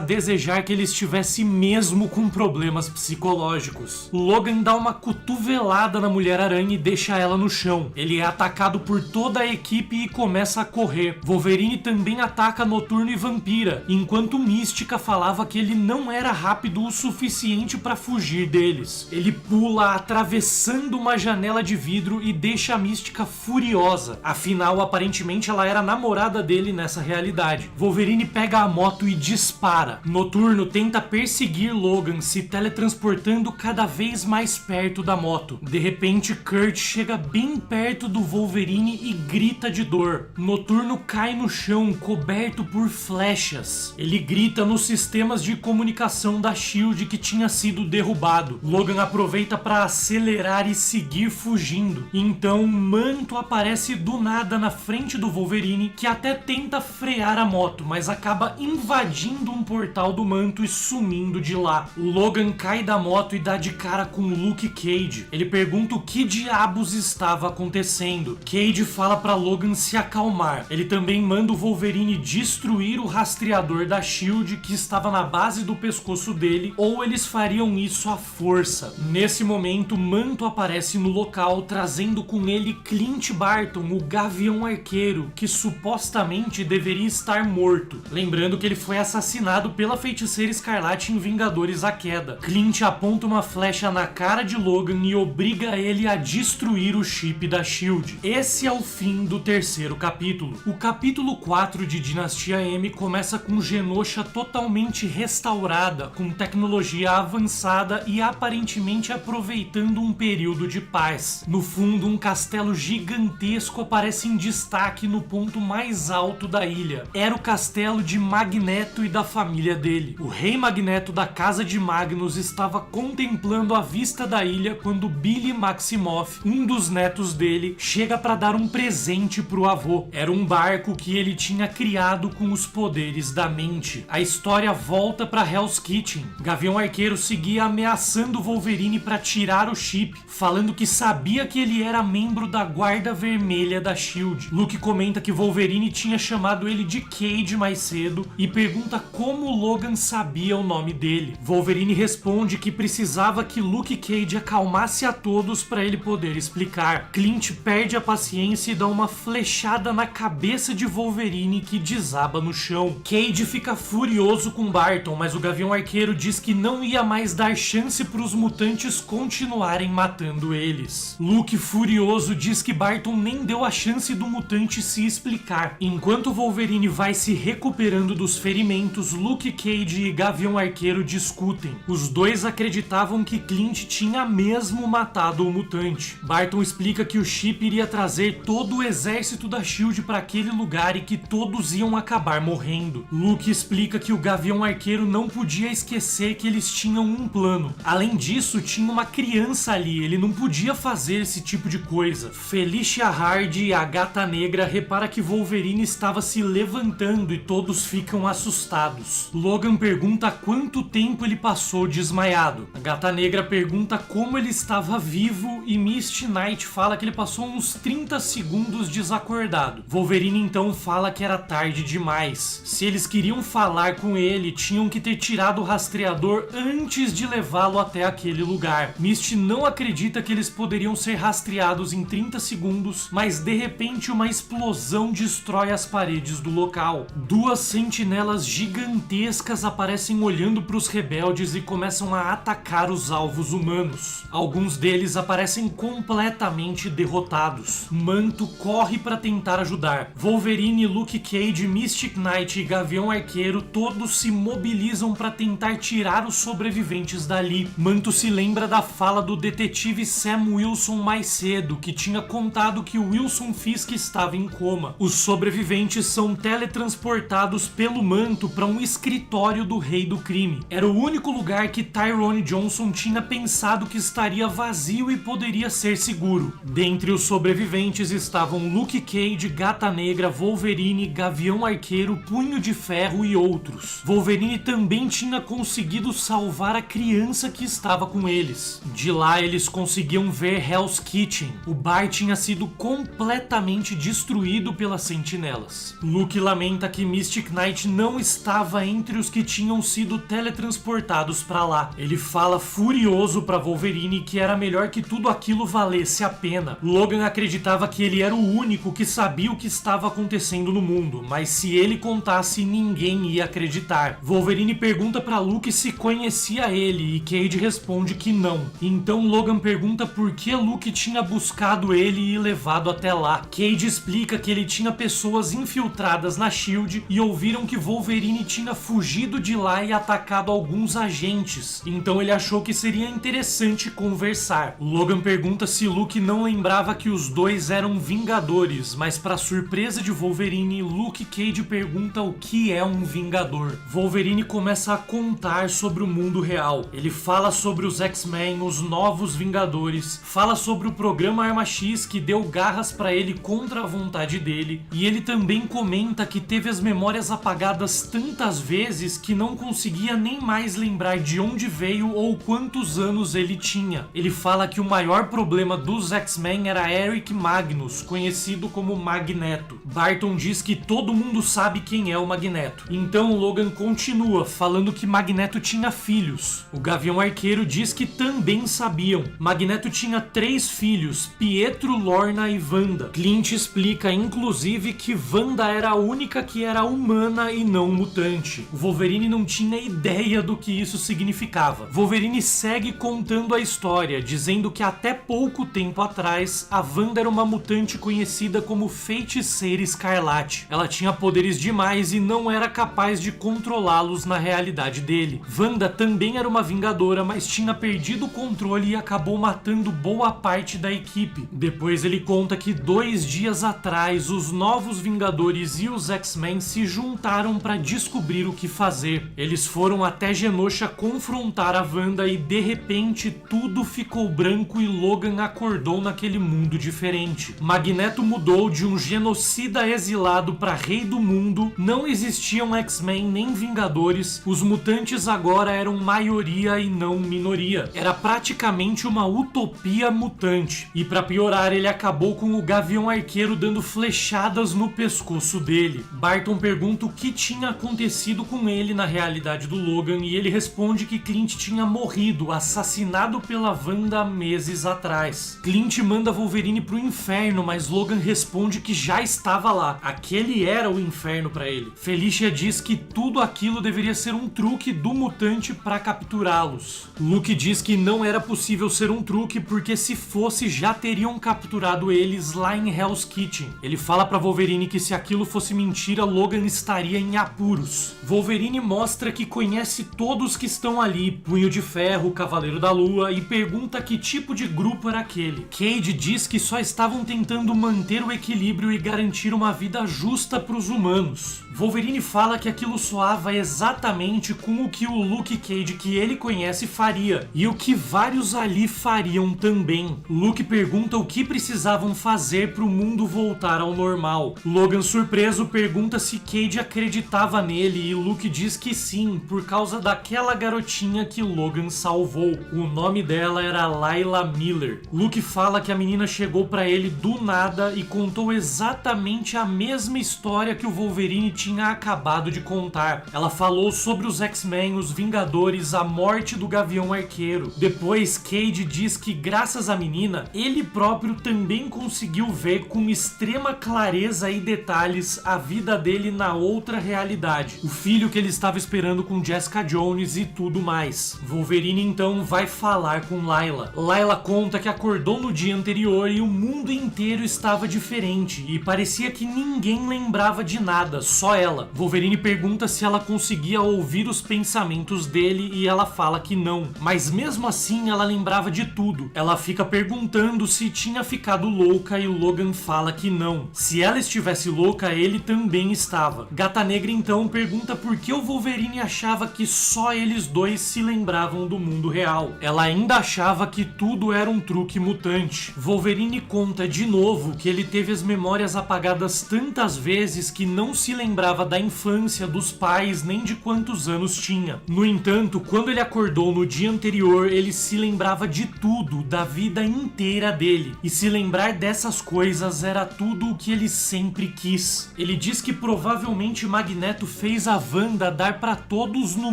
desejar que ele estivesse mesmo com problemas psicológicos. Logan dá uma cotovelada na Mulher-Aranha e deixa ela no chão. Ele é atacado por toda a equipe e começa a correr. Wolverine também ataca Noturno e Vampira, enquanto Mística falava que ele não era rápido o suficiente para fugir deles. Ele pula atravessando uma janela de vidro e deixa a Mística furiosa. Afinal, aparentemente ela era namorada dele nessa realidade. Wolverine pega a moto e dispara. Noturno tenta perseguir Logan, se teletransportando cada vez mais perto da moto. De repente, Kurt chega bem perto do Wolverine e grita de dor. Noturno cai no chão, coberto por flechas. Ele grita nos sistemas de comunicação da SHIELD que tinha sido derrubado. Logan aproveita para acelerar e seguir fugindo. Então, Manto aparece do nada na frente do Wolverine, que até tenta frear a moto, mas acaba invadindo um portal do Manto e sumindo de lá. Logan cai da moto e dá de cara com Luke Cage. Ele pergunta o que diabos estava acontecendo. Cage fala para Logan se acalmar. Ele também manda o Wolverine destruir o rastreador da SHIELD que estava na base do pescoço dele, ou eles fariam isso à força. Nesse momento, Manto aparece no local, trazendo com ele Clint Barton, o Gavião Arqueiro, que supostamente deveria estar morto. Lembrando que ele foi assassinado pela Feiticeira Escarlate em Vingadores A Queda. Clint aponta uma flecha na cara de Logan e obriga ele a destruir o chip da SHIELD. Esse é o fim do terceiro capítulo. O capítulo 4 de Dinastia M começa com Genosha totalmente restaurada, com tecnologia avançada e aparentemente aproveitando um período de paz. No fundo, um castelo gigantesco aparece em destaque no ponto mais alto da ilha. Era o castelo de Magneto e da família dele. O rei Magneto da casa de Magnus estava contemplando a vista da ilha quando Billy Maximoff, um dos netos dele, chega para dar um presente pro avô. Era um barco que ele tinha criado com os poderes da mente. A história volta para Hell's Kitchen. Gavião Arqueiro seguia ameaçando Wolverine para tirar o chip, falando que sabia que ele era membro da Guarda Vermelha da SHIELD. Luke comenta que Wolverine tinha chamado ele de Cage mais cedo e pergunta como Logan sabia o nome dele. Wolverine responde que precisava que Luke Cage acalmasse a todos para ele poder explicar. Clint perde a paciência e dá uma flechada na cabeça de Wolverine que desaba no chão. Cage fica furioso com Barton, mas o Gavião Arqueiro diz que não ia mais dar chance para os mutantes continuarem matando eles. Luke, furioso, diz que Barton nem deu a chance do mutante se explicar. Enquanto Wolverine vai se recuperando dos ferimentos, Luke Cage e Gavião Arqueiro discutem. Os dois acreditavam que Clint tinha mesmo matado o mutante. Barton explica que o chip iria trazer todo o exército da SHIELD para aquele lugar e que todos iam acabar morrendo. Luke explica que o Gavião Arqueiro não podia esquecer que eles tinham um plano. Além disso, tinha uma criança ali, ele não podia fazer esse tipo de coisa. Felicia Hardy, a Gata Negra, repara que Wolverine estava se levantando e todos ficam assustados. Logan pergunta quanto tempo ele passou desmaiado. A Gata Negra pergunta como ele estava vivo e Misty Knight fala que ele passou uns 30 segundos desacordado. Wolverine então fala que era tarde demais. Se eles queriam falar com ele, tinham que ter tirado o rastreador antes de levá-lo até aquele lugar. Misty não acredita que eles poderiam ser rastreados em 30 segundos, mas de repente uma explosão destrói as paredes do local. Duas sentinelas gigantescas aparecem olhando para os rebeldes e começam a atacar os alvos humanos. Alguns deles aparecem completamente derrotados. Manto corre para tentar ajudar. Wolverine, Luke Cage, Mystic Knight e Gavião Arqueiro todos se mobilizam para tentar tirar os sobreviventes dali. Manto se lembra da fala do detetive Sam Wilson mais cedo, que tinha contado que Wilson Fisk estava em coma. Os sobreviventes são teletransportados pelo Manto para um escritório escritório do Rei do Crime. Era o único lugar que Tyrone Johnson tinha pensado que estaria vazio e poderia ser seguro. Dentre os sobreviventes estavam Luke Cage, Gata Negra, Wolverine, Gavião Arqueiro, Punho de Ferro e outros. Wolverine também tinha conseguido salvar a criança que estava com eles. De lá eles conseguiam ver Hell's Kitchen. O bar tinha sido completamente destruído pelas sentinelas. Luke lamenta que Mystic Knight não estava entre os que tinham sido teletransportados para lá. Ele fala furioso para Wolverine que era melhor que tudo aquilo valesse a pena. Logan acreditava que ele era o único que sabia o que estava acontecendo no mundo, mas se ele contasse, ninguém ia acreditar. Wolverine pergunta para Luke se conhecia ele e Cage responde que não. Então Logan pergunta por que Luke tinha buscado ele e levado até lá. Cage explica que ele tinha pessoas infiltradas na SHIELD e ouviram que Wolverine tinha fugido de lá e atacado alguns agentes. Então ele achou que seria interessante conversar. Logan pergunta se Luke não lembrava que os dois eram Vingadores, mas para surpresa de Wolverine, Luke Cage pergunta o que é um Vingador. Wolverine começa a contar sobre o mundo real. Ele fala sobre os X-Men, os novos Vingadores, fala sobre o programa Arma X que deu garras para ele contra a vontade dele, e ele também comenta que teve as memórias apagadas tantas vezes que não conseguia nem mais lembrar de onde veio ou quantos anos ele tinha. Ele fala que o maior problema dos X-Men era Eric Magnus, conhecido como Magneto. Barton diz que todo mundo sabe quem é o Magneto. Então Logan continua falando que Magneto tinha filhos. O Gavião Arqueiro diz que também sabiam. Magneto tinha 3 filhos, Pietro, Lorna e Wanda. Clint explica inclusive que Wanda era a única que era humana e não mutante. O Wolverine não tinha ideia do que isso significava. Wolverine segue contando a história, dizendo que até pouco tempo atrás a Wanda era uma mutante conhecida como Feiticeira Escarlate. Ela tinha poderes demais e não era capaz de controlá-los na realidade dele. Wanda também era uma Vingadora, mas tinha perdido o controle e acabou matando boa parte da equipe. Depois ele conta que 2 dias atrás os novos Vingadores e os X-Men se juntaram para descobrir o que fazer. Eles foram até Genosha confrontar a Wanda e de repente tudo ficou branco e Logan acordou naquele mundo diferente. Magneto mudou de um genocida exilado para rei do mundo, não existiam X-Men nem Vingadores, os mutantes agora eram maioria e não minoria. Era praticamente uma utopia mutante. E para piorar, ele acabou com o Gavião Arqueiro dando flechadas no pescoço dele. Barton pergunta o que tinha acontecido com ele na realidade do Logan e ele responde que Clint tinha morrido, assassinado pela Wanda meses atrás. Clint manda Wolverine pro inferno, mas Logan responde que já estava lá. Aquele era o inferno para ele. Felicia diz que tudo aquilo deveria ser um truque do mutante para capturá-los. Luke diz que não era possível ser um truque porque se fosse já teriam capturado eles lá em Hell's Kitchen. Ele fala para Wolverine que se aquilo fosse mentira, Logan estaria em apuros. Wolverine mostra que conhece todos que estão ali, Punho de Ferro, Cavaleiro da Lua, e pergunta que tipo de grupo era aquele. Cage diz que só estavam tentando manter o equilíbrio e garantir uma vida justa para os humanos. Wolverine fala que aquilo soava exatamente com o que o Luke Cage que ele conhece faria, e o que vários ali fariam também. Luke pergunta o que precisavam fazer para o mundo voltar ao normal. Logan, surpreso, pergunta se Cage acreditava nele e Luke diz que sim, por causa daquela garotinha que Logan salvou. O nome dela era Layla Miller. Luke fala que a menina chegou para ele do nada e contou exatamente a mesma história que o Wolverine tinha acabado de contar. Ela falou sobre os X-Men, os Vingadores, a morte do Gavião Arqueiro. Depois, Cage diz que graças à menina, ele próprio também conseguiu ver com extrema clareza e detalhes a vida dele na outra realidade. O filho que ele estava esperando com Jessica Jones e tudo mais. Wolverine então vai falar com Layla. Layla conta que acordou no dia anterior e o mundo inteiro estava diferente e parecia que ninguém lembrava de nada, só ela. Wolverine pergunta se ela conseguia ouvir os pensamentos dele e ela fala que não, mas mesmo assim ela lembrava de tudo. Ela fica perguntando se tinha ficado louca e Logan fala que não. Se ela estivesse louca, ele também estava. Gata Negra então pergunta por por que o Wolverine achava que só eles dois se lembravam do mundo real. Ela ainda achava que tudo era um truque mutante. Wolverine conta de novo que ele teve as memórias apagadas tantas vezes que não se lembrava da infância, dos pais, nem de quantos anos tinha. No entanto, quando ele acordou no dia anterior, ele se lembrava de tudo, da vida inteira dele. E se lembrar dessas coisas era tudo o que ele sempre quis. Ele diz que provavelmente Magneto fez a Wanda dar para todos no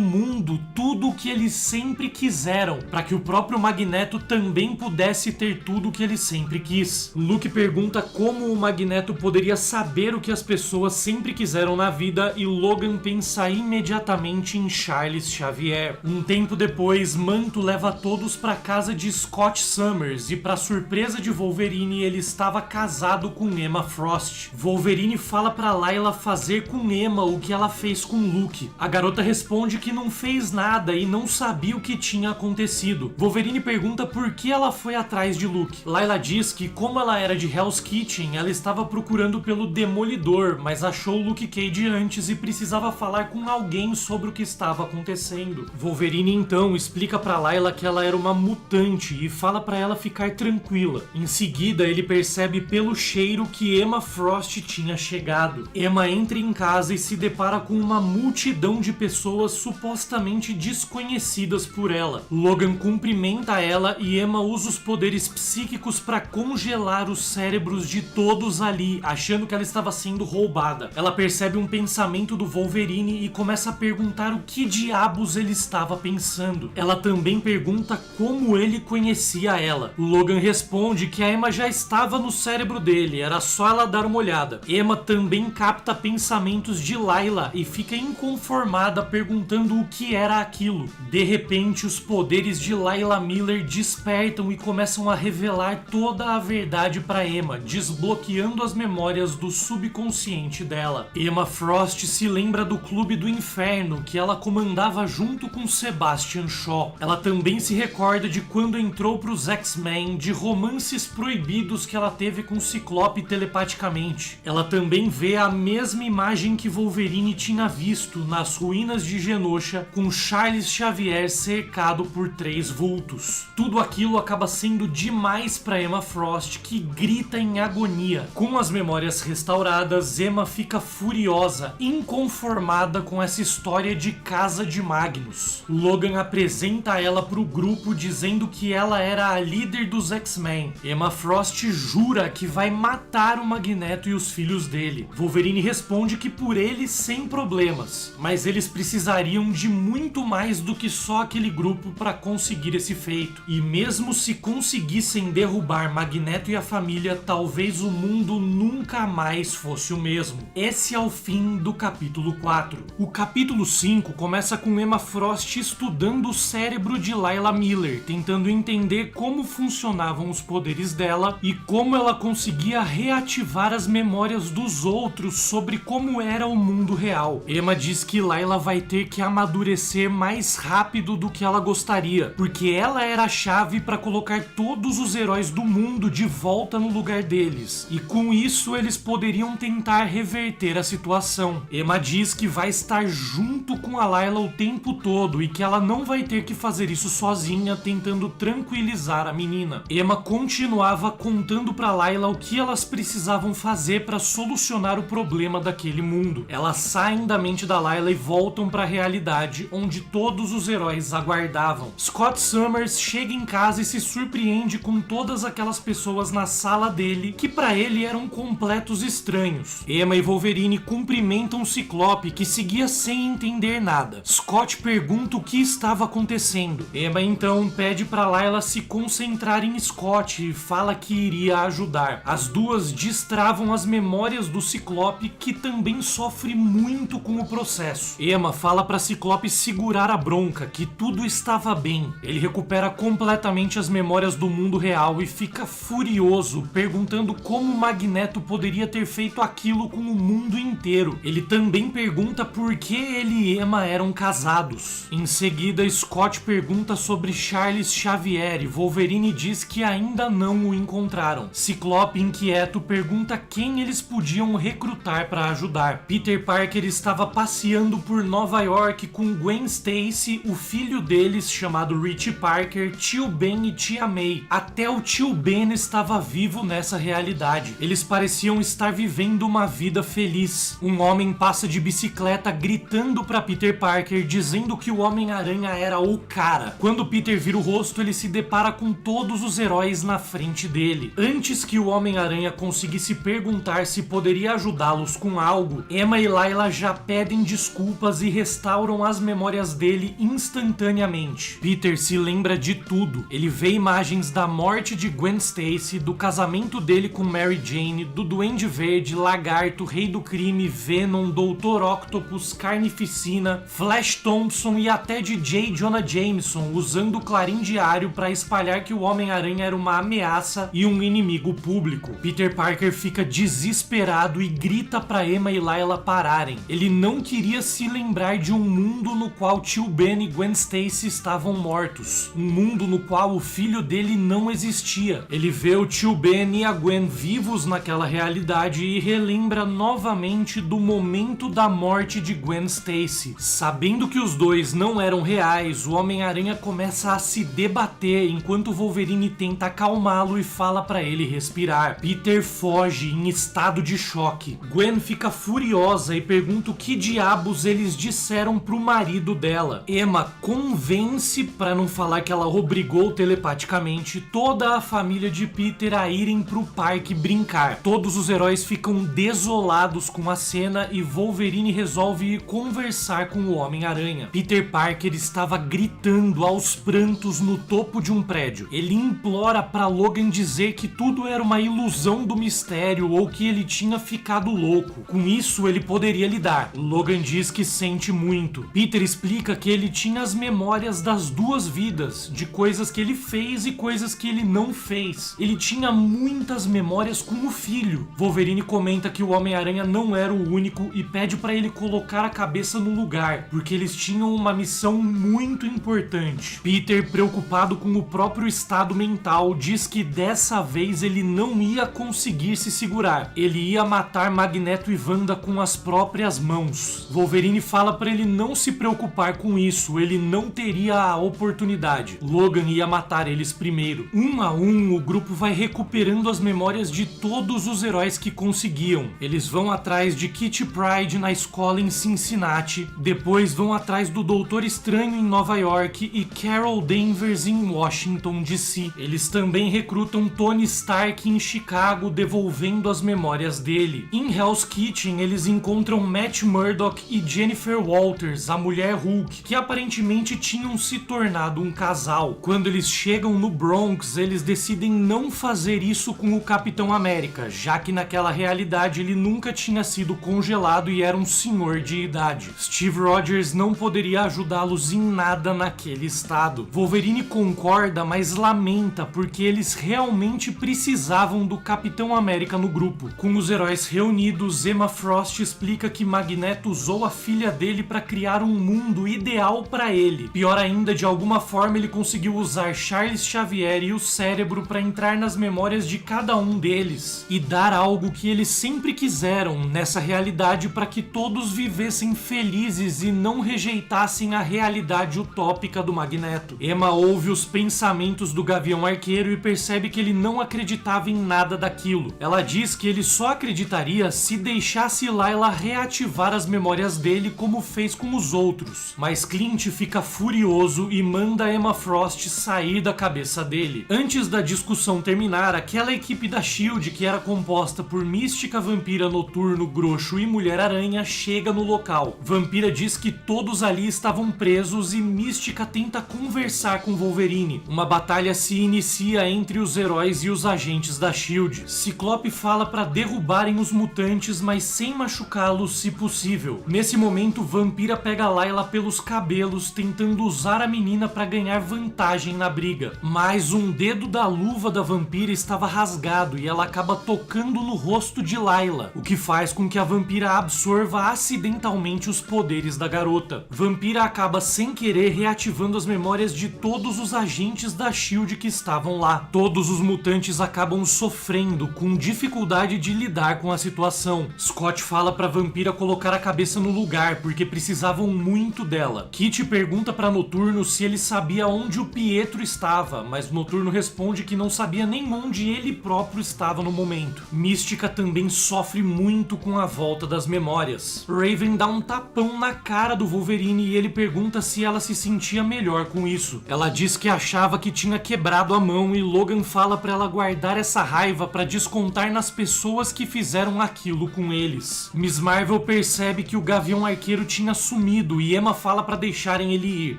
mundo tudo o que eles sempre quiseram, para que o próprio Magneto também pudesse ter tudo o que ele sempre quis. Luke pergunta como o Magneto poderia saber o que as pessoas sempre quiseram na vida e Logan pensa imediatamente em Charles Xavier. Um tempo depois, Manto leva todos para casa de Scott Summers e, para surpresa de Wolverine, ele estava casado com Emma Frost. Wolverine fala para Layla fazer com Emma o que ela fez com Luke. A garota responde que não fez nada e não sabia o que tinha acontecido. Wolverine pergunta por que ela foi atrás de Luke. Layla diz que, como ela era de Hell's Kitchen, ela estava procurando pelo Demolidor, mas achou Luke Cage antes e precisava falar com alguém sobre o que estava acontecendo. Wolverine então explica para Layla que ela era uma mutante e fala para ela ficar tranquila. Em seguida, ele percebe pelo cheiro que Emma Frost tinha chegado. Emma entra em casa e se depara com uma multidão de pessoas supostamente desconhecidas por ela. Logan cumprimenta ela e Emma usa os poderes psíquicos para congelar os cérebros de todos ali, achando que ela estava sendo roubada. Ela percebe um pensamento do Wolverine e começa a perguntar o que diabos ele estava pensando. Ela também pergunta como ele conhecia ela. Logan responde que a Emma já estava no cérebro dele, era só ela dar uma olhada. Emma também capta pensamentos de Layla e fica inconformada perguntando o que era aquilo. De repente, os poderes de Layla Miller despertam e começam a revelar toda a verdade para Emma, desbloqueando as memórias do subconsciente dela. Emma Frost se lembra do Clube do Inferno que ela comandava junto com Sebastian Shaw. Ela também se recorda de quando entrou para os X-Men, de romances proibidos que ela teve com Ciclope telepaticamente. Ela também vê a mesma imagem que Wolverine tinha visto nas ruínas de Genosha, com Charles Xavier cercado por 3 vultos. Tudo aquilo acaba sendo demais para Emma Frost, que grita em agonia. Com as memórias restauradas, Emma fica furiosa, inconformada com essa história de Casa de Magnus. Logan apresenta ela pro grupo dizendo que ela era a líder dos X-Men. Emma Frost jura que vai matar o Magneto e os filhos dele. Wolverine responde que por eles sem problemas, mas eles precisariam de muito mais do que só aquele grupo para conseguir esse feito. E mesmo se conseguissem derrubar Magneto e a família, talvez o mundo nunca mais fosse o mesmo. Esse é o fim do capítulo 4. O capítulo 5 começa com Emma Frost estudando o cérebro de Layla Miller, tentando entender como funcionavam os poderes dela e como ela conseguia reativar as memórias dos outros sobre como era o mundo real. Emma diz que Layla vai ter que amadurecer mais rápido do que ela gostaria, porque ela era a chave para colocar todos os heróis do mundo de volta no lugar deles, e com isso eles poderiam tentar reverter a situação. Emma diz que vai estar junto com a Layla o tempo todo e que ela não vai ter que fazer isso sozinha, tentando tranquilizar a menina. Emma continuava contando para Layla o que elas precisavam fazer para solucionar o problema daquele mundo. Elas saem da mente da Layla e voltam para a realidade, onde todos os heróis aguardavam. Scott Summers chega em casa e se surpreende com todas aquelas pessoas na sala dele que para ele eram completos estranhos. Emma e Wolverine cumprimentam o Ciclope, que seguia sem entender nada. Scott pergunta o que estava acontecendo. Emma então pede para Layla se concentrar em Scott e fala que iria ajudar. As duas destravam as memórias do Ciclope, que também sofre muito com o processo. Emma fala para Ciclope segurar a bronca, que tudo estava bem. Ele recupera completamente as memórias do mundo real e fica furioso, perguntando como Magneto poderia ter feito aquilo com o mundo inteiro. Ele também pergunta por que ele e Emma eram casados. Em seguida, Scott pergunta sobre Charles Xavier e Wolverine diz que ainda não o encontraram. Ciclope, inquieto, pergunta quem eles podiam recrutar para ajudar. Peter Parker estava passeando por Nova York com Gwen Stacy, o filho deles, chamado Richie Parker, tio Ben e tia May. Até o tio Ben estava vivo nessa realidade. Eles pareciam estar vivendo uma vida feliz. Um homem passa de bicicleta gritando para Peter Parker, dizendo que o Homem-Aranha era o cara. Quando Peter vira o rosto, ele se depara com todos os heróis na frente dele. Antes que o Homem-Aranha conseguisse perguntar se poderia ajudá-los com algo, Emma e Layla já pedem desculpas e restauram as memórias dele instantaneamente. Peter se lembra de tudo. Ele vê imagens da morte de Gwen Stacy, do casamento dele com Mary Jane, do Duende Verde, Lagarto, Rei do Crime, Venom, Dr. Octopus, Carnificina, Flash Thompson e até de J. Jonah Jameson usando o Clarim Diário para espalhar que o Homem-Aranha era uma ameaça e um inimigo público. Peter Parker fica desesperado e grita para Emma e Layla pararem. Ele não queria se lembrar de um mundo no qual tio Ben e Gwen Stacy estavam mortos. Um mundo no qual o filho dele não existia. Ele vê o tio Ben e a Gwen vivos naquela realidade e relembra novamente do momento da morte de Gwen Stacy. Sabendo que os dois não eram reais, o Homem-Aranha começa a se debater enquanto Wolverine tenta acalmá-lo e fala para ele respirar. Peter foge em estado de choque. Gwen fica furiosa e pergunta o que diabos eles disseram pro marido dela. Emma convence, para não falar que ela obrigou telepaticamente, toda a família de Peter a irem pro parque brincar. Todos os heróis ficam desolados com a cena e Wolverine resolve ir conversar com o Homem-Aranha. Peter Parker estava gritando aos prantos no topo de um prédio. Ele implora para Logan dizer que tudo era uma ilusão do mistério ou que ele tinha ficado louco. Com isso ele poderia lidar. Logan diz que sente muito. Peter explica que ele tinha as memórias das duas vidas, de coisas que ele fez e coisas que ele não fez. Ele tinha muitas memórias com o filho. Wolverine comenta que o Homem-Aranha não era o único e pede para ele colocar a cabeça no lugar, porque eles tinham uma missão muito importante. Peter, preocupado com o próprio estado mental, diz que dessa vez ele não ia conseguir se segurar. Ele ia matar Magneto e Wanda com as próprias mãos. Wolverine fala para ele não se preocupar com isso, ele não teria a oportunidade. Logan ia matar eles primeiro. Um a um, o grupo vai recuperando as memórias de todos os heróis que conseguiam. Eles vão atrás de Kitty Pryde na escola em Cincinnati, depois vão atrás do Doutor Estranho em Nova York e Carol Danvers em Washington, D.C. Eles também recrutam Tony Stark em Chicago, devolvendo as memórias dele. Em Hell's Kitchen, eles encontram Matt Murdock e Jennifer Walters, a mulher Hulk, que aparentemente tinham se tornado um casal. Quando eles chegam no Bronx, eles decidem não fazer isso com o Capitão América, já que naquela realidade ele nunca tinha sido congelado e era um senhor de idade. Steve Rogers não poderia ajudá-los em nada naquele estado. Wolverine concorda, mas lamenta porque eles realmente precisavam do Capitão América no grupo. Com os heróis reunidos, Emma Frost explica que Magneto usou a filha dele para criar um mundo ideal para ele. Pior ainda, de alguma forma ele conseguiu usar Charles Xavier e o cérebro para entrar nas memórias de cada um deles e dar algo que eles sempre quiseram nessa realidade para que todos vivessem felizes e não rejeitassem a realidade utópica do Magneto. Emma ouve os pensamentos do Gavião Arqueiro e percebe que ele não acreditava em nada daquilo. Ela diz que ele só acreditaria se deixasse Layla reativar as memórias dele como fez com os outros. Mas Clint fica furioso e manda Emma Frost sair da cabeça dele. Antes da discussão terminar, aquela equipe da SHIELD, que era composta por Mística, Vampira, Noturno, Groxo e Mulher-Aranha, chega no local. Vampira diz que todos ali estavam presos e Mística tenta conversar com Wolverine. Uma batalha se inicia entre os heróis e os agentes da SHIELD. Ciclope fala para derrubarem os mutantes, mas sem machucá-los se possível. Nesse momento, Vampira pega Layla pelos cabelos, tentando usar a menina para ganhar vantagem na briga. Mas um dedo da luva da Vampira estava rasgado e ela acaba tocando no rosto de Layla, o que faz com que a Vampira absorva acidentalmente os poderes da garota. Vampira acaba sem querer reativando as memórias de todos os agentes da SHIELD que estavam lá. Todos os mutantes acabam sofrendo, com dificuldade de lidar com a situação. Scott fala pra Vampira colocar a cabeça cabeça no lugar porque precisavam muito dela. Kit pergunta para Noturno se ele sabia onde o Pietro estava, mas Noturno responde que não sabia nem onde ele próprio estava no momento. Mística também sofre muito com a volta das memórias. Raven dá um tapão na cara do Wolverine e ele pergunta se ela se sentia melhor com isso. Ela diz que achava que tinha quebrado a mão e Logan fala para ela guardar essa raiva para descontar nas pessoas que fizeram aquilo com eles. Miss Marvel percebe que o Gavião Arqueiro tinha sumido e Emma fala para deixarem ele ir.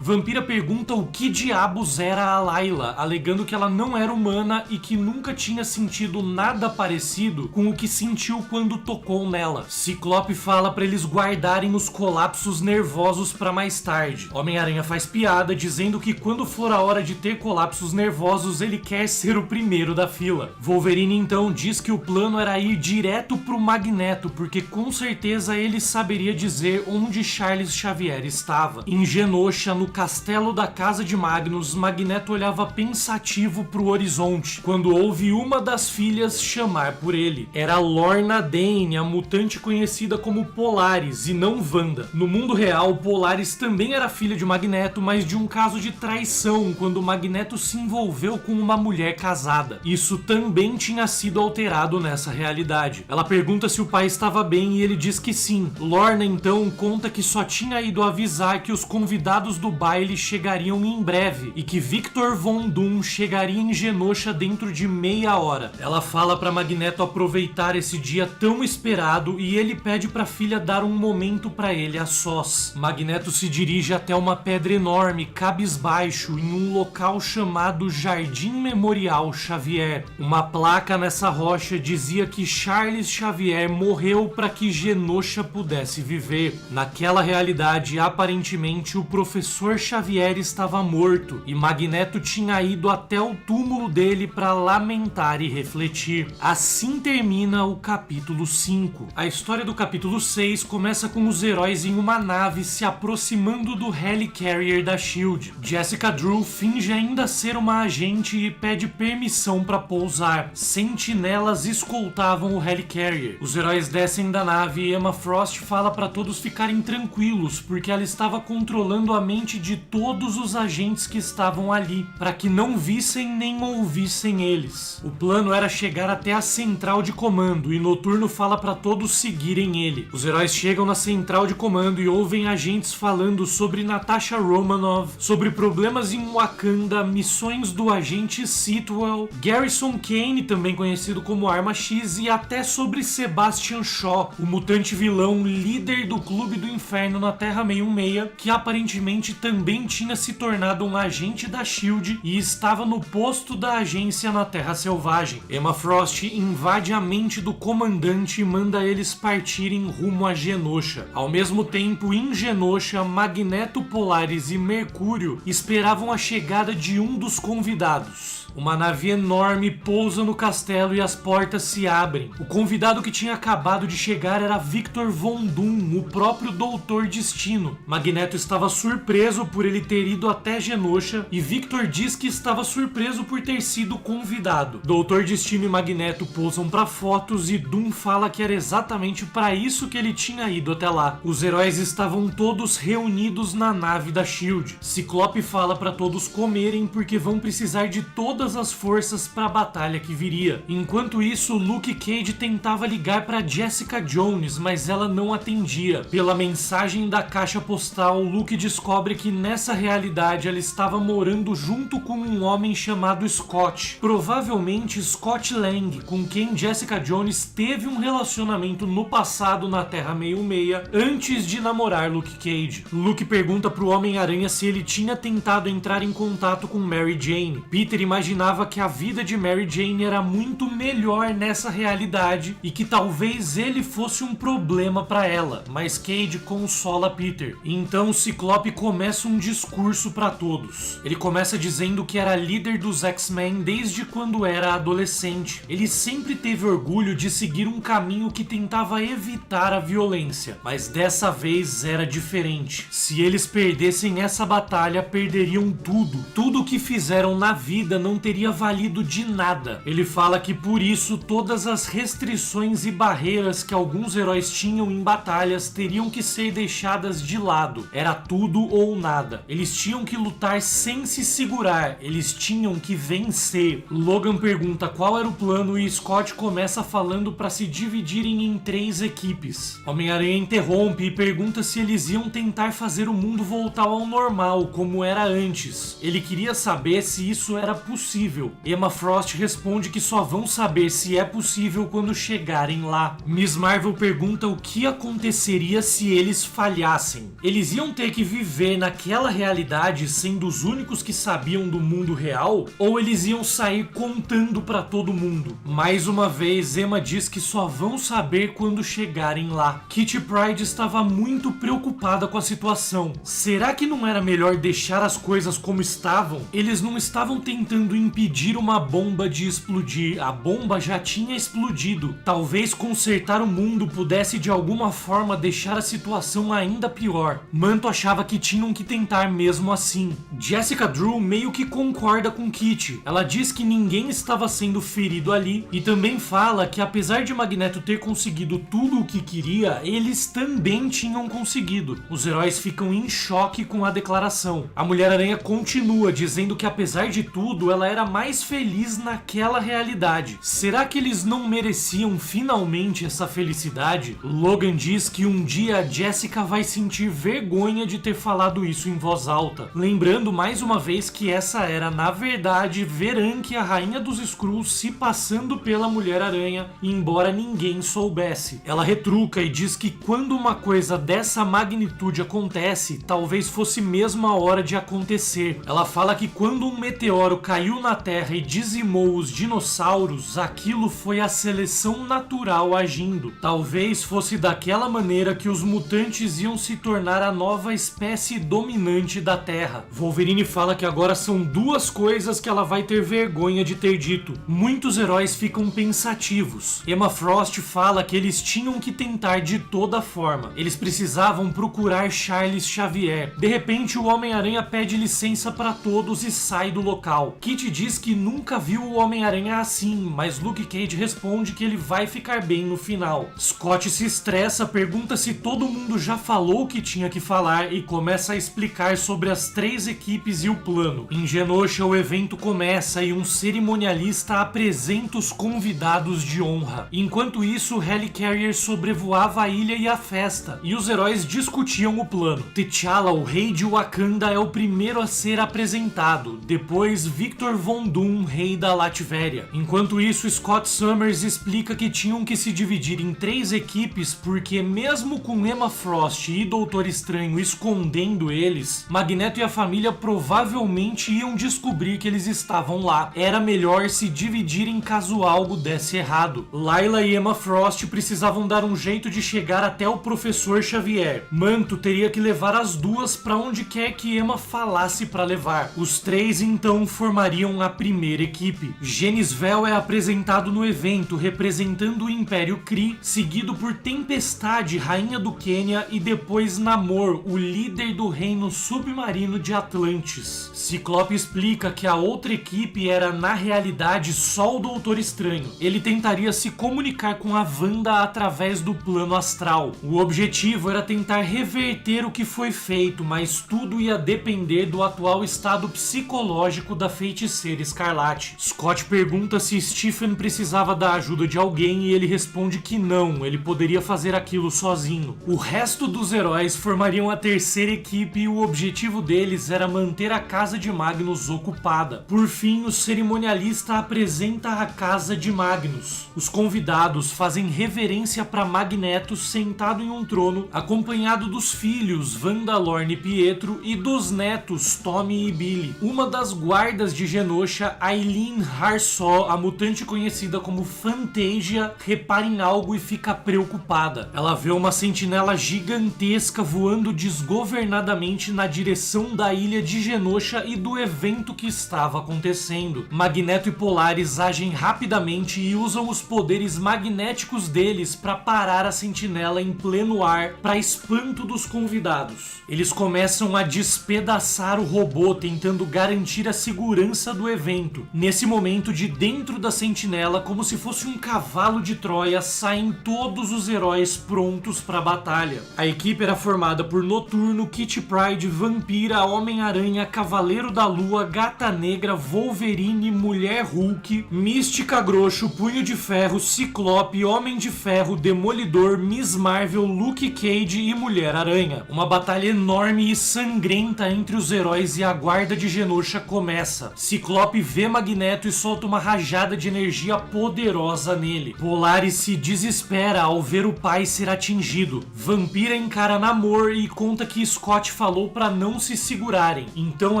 Vampira pergunta o que diabos era a Layla, alegando que ela não era humana e que nunca tinha sentido nada parecido com o que sentiu quando tocou nela. Ciclope fala para eles guardarem os colapsos nervosos para mais tarde. Homem-Aranha faz piada dizendo que quando for a hora de ter colapsos nervosos ele quer ser o primeiro da fila. Wolverine então diz que o plano era ir direto pro Magneto, porque com certeza ele saberia dizer onde Charles Xavier estava. Em Genosha, no castelo da casa de Magnus, Magneto olhava pensativo pro horizonte, quando ouve uma das filhas chamar por ele. Era Lorna Dane, a mutante conhecida como Polaris, e não Wanda. No mundo real, Polaris também era filha de Magneto, mas de um caso de traição, quando Magneto se envolveu com uma mulher casada. Isso também tinha sido alterado nessa realidade. Ela pergunta se o pai estava bem e ele diz que sim. Lorna então conta que só tinha ido avisar que os convidados do baile chegariam em breve e que Victor Von Doom chegaria em Genosha dentro de meia hora. Ela fala para Magneto aproveitar esse dia tão esperado e ele pede para a filha dar um momento para ele a sós. Magneto se dirige até uma pedra enorme, cabisbaixo, em um local chamado Jardim Memorial Xavier. Uma placa nessa rocha dizia que Charles Xavier morreu para que Genosha pudesse viver. Naquela realidade, aparentemente, o professor Xavier estava morto e Magneto tinha ido até o túmulo dele para lamentar e refletir. Assim termina o capítulo 5. A história do capítulo 6 começa com os heróis em uma nave se aproximando do Helicarrier da SHIELD. Jessica Drew finge ainda ser uma agente e pede permissão para pousar. Sentinelas escoltavam o Helicarrier. Os heróis descem da nave e Emma Frost fala para todos ficarem tranquilos, porque ela estava controlando a mente de todos os agentes que estavam ali, para que não vissem nem ouvissem eles. O plano era chegar até a central de comando e Noturno fala para todos seguirem ele. Os heróis chegam na central de comando e ouvem agentes falando sobre Natasha Romanoff, sobre problemas em Wakanda, missões do agente Sitwell, Garrison Kane, também conhecido como Arma X, e até sobre Sebastian Shaw, o mutante vilão líder do Clube do Inferno na Terra 616, que aparentemente também tinha se tornado um agente da SHIELD e estava no posto da agência na Terra Selvagem. Emma Frost invade a mente do comandante e manda eles partirem rumo a Genosha. Ao mesmo tempo, em Genosha, Magneto, Polaris e Mercúrio esperavam a chegada de um dos convidados. Uma nave enorme pousa no castelo e as portas se abrem. O convidado que tinha acabado de chegar era Victor Von Doom, o próprio Doutor Destino. Magneto estava surpreso por ele ter ido até Genosha e Victor diz que estava surpreso por ter sido convidado. Doutor Destino e Magneto pousam para fotos e Doom fala que era exatamente para isso que ele tinha ido até lá. Os heróis estavam todos reunidos na nave da SHIELD. Ciclope fala para todos comerem porque vão precisar de todas as forças para a batalha que viria. Enquanto isso, Luke Cage tentava ligar para Jessica Jones, mas ela não atendia. Pela mensagem da caixa postal, Luke descobre que nessa realidade ela estava morando junto com um homem chamado Scott. Provavelmente Scott Lang, com quem Jessica Jones teve um relacionamento no passado na Terra 616, antes de namorar Luke Cage. Luke pergunta pro Homem-Aranha se ele tinha tentado entrar em contato com Mary Jane. Peter imaginava que a vida de Mary Jane era muito melhor nessa realidade e que talvez ele fosse um problema para ela, mas Cage consola Peter. Então Ciclope começa um discurso para todos. Ele começa dizendo que era líder dos X-Men desde quando era adolescente. Ele sempre teve orgulho de seguir um caminho que tentava evitar a violência, mas dessa vez era diferente. Se eles perdessem essa batalha, perderiam tudo. Tudo o que fizeram na vida não teria valido de nada. Ele fala que por isso todas as restrições e barreiras que alguns heróis tinham em batalha batalhas teriam que ser deixadas de lado. Era tudo ou nada. Eles tinham que lutar sem se segurar. Eles tinham que vencer. Logan pergunta qual era o plano e Scott começa falando para se dividirem em 3 equipes. Homem-Aranha interrompe e pergunta se eles iam tentar fazer o mundo voltar ao normal, como era antes. Ele queria saber se isso era possível. Emma Frost responde que só vão saber se é possível quando chegarem lá. Miss Marvel pergunta o que aconteceria se eles falhassem. Eles iam ter que viver naquela realidade sendo os únicos que sabiam do mundo real? Ou eles iam sair contando pra todo mundo? Mais uma vez, Emma diz que só vão saber quando chegarem lá. Kitty Pryde estava muito preocupada com a situação. Será que não era melhor deixar as coisas como estavam? Eles não estavam tentando impedir uma bomba de explodir. A bomba já tinha explodido. Talvez consertar o mundo pudesse de alguma forma deixar a situação ainda pior. Manto achava que tinham que tentar mesmo assim. Jessica Drew meio que concorda com Kitty. Ela diz que ninguém estava sendo ferido ali e também fala que apesar de Magneto ter conseguido tudo o que queria, eles também tinham conseguido. Os heróis ficam em choque com a declaração. A Mulher-Aranha continua dizendo que apesar de tudo, ela era mais feliz naquela realidade. Será que eles não mereciam finalmente essa felicidade? Logan diz que um dia a Jessica vai sentir vergonha de ter falado isso em voz alta. Lembrando mais uma vez que essa era, na verdade, Veranke, a rainha dos Skrulls, se passando pela Mulher-Aranha, embora ninguém soubesse. Ela retruca e diz que quando uma coisa dessa magnitude acontece, talvez fosse mesmo a hora de acontecer. Ela fala que quando um meteoro caiu na Terra e dizimou os dinossauros, aquilo foi a seleção natural agindo. Talvez fosse daquela maneira que os mutantes iam se tornar a nova espécie dominante da Terra. Wolverine fala que agora são 2 coisas que ela vai ter vergonha de ter dito. Muitos heróis ficam pensativos. Emma Frost fala que eles tinham que tentar de toda forma. Eles precisavam procurar Charles Xavier. De repente, o Homem-Aranha pede licença para todos e sai do local. Kitty diz que nunca viu o Homem-Aranha assim, mas Luke Cage responde que ele vai ficar bem no final. Scott se estressa, pergunta se todo mundo já falou o que tinha que falar e começa a explicar sobre as 3 equipes e o plano. Em Genosha, o evento começa e um cerimonialista apresenta os convidados de honra. Enquanto isso, Helicarrier sobrevoava a ilha e a festa, e os heróis discutiam o plano. T'Challa, o rei de Wakanda, é o primeiro a ser apresentado. Depois, Victor Von Doom, rei da Latvéria. Enquanto isso, Scott Summers explica que tinham que se dividir em 3 equipes porque mesmo com Emma Frost e Doutor Estranho escondendo eles, Magneto e a família provavelmente iam descobrir que eles estavam lá. Era melhor se dividirem caso algo desse errado. Layla e Emma Frost precisavam dar um jeito de chegar até o Professor Xavier. Manto teria que levar as 2 para onde quer que Emma falasse para levar. Os 3 então formariam a primeira equipe. Genisvel é apresentado no evento representando o Império Kree, seguido por Tempestade, rainha do Quênia, e depois Namor, o líder do reino submarino de Atlantis. Ciclope explica que a outra equipe era na realidade só o Doutor Estranho. Ele tentaria se comunicar com a Wanda através do plano astral. O objetivo era tentar reverter o que foi feito, mas tudo ia depender do atual estado psicológico da Feiticeira Escarlate. Scott pergunta se Stephen precisava da ajuda de alguém e ele responde que não, ele poderia fazer aquilo sozinho. O resto dos heróis formariam a terceira equipe e o objetivo deles era manter a Casa de Magnus ocupada. Por fim, o cerimonialista apresenta a Casa de Magnus. Os convidados fazem reverência para Magneto sentado em um trono, acompanhado dos filhos Wanda, Lorne e Pietro e dos netos Tommy e Billy. Uma das guardas de Genosha, Eileen Harsaw, a mutante conhecida como Fantasia, repara em algo e fica preocupada. Ela vê uma sentinela gigantesca voando desgovernadamente na direção da ilha de Genosha e do evento que estava acontecendo. Magneto e Polaris agem rapidamente e usam os poderes magnéticos deles para parar a sentinela em pleno ar, para espanto dos convidados. Eles começam a despedaçar o robô, tentando garantir a segurança do evento. Nesse momento, de dentro da sentinela, como se fosse um cavalo de Troia, saem todos os heróis prontos para a batalha. A equipe era formada por Noturno, Kitty Pryde, Vampira, Homem-Aranha, Cavaleiro da Lua, Gata Negra, Wolverine, Mulher Hulk, Mística Grosso, Punho de Ferro, Ciclope, Homem de Ferro, Demolidor, Miss Marvel, Luke Cage e Mulher-Aranha. Uma batalha enorme e sangrenta entre os heróis e a guarda de Genosha começa. Ciclope vê Magneto e solta uma rajada de energia poderosa nele. Polaris se desespera ao ver o pai ser atingido. Vampira encara Namor e conta que Scott falou para não se segurarem. Então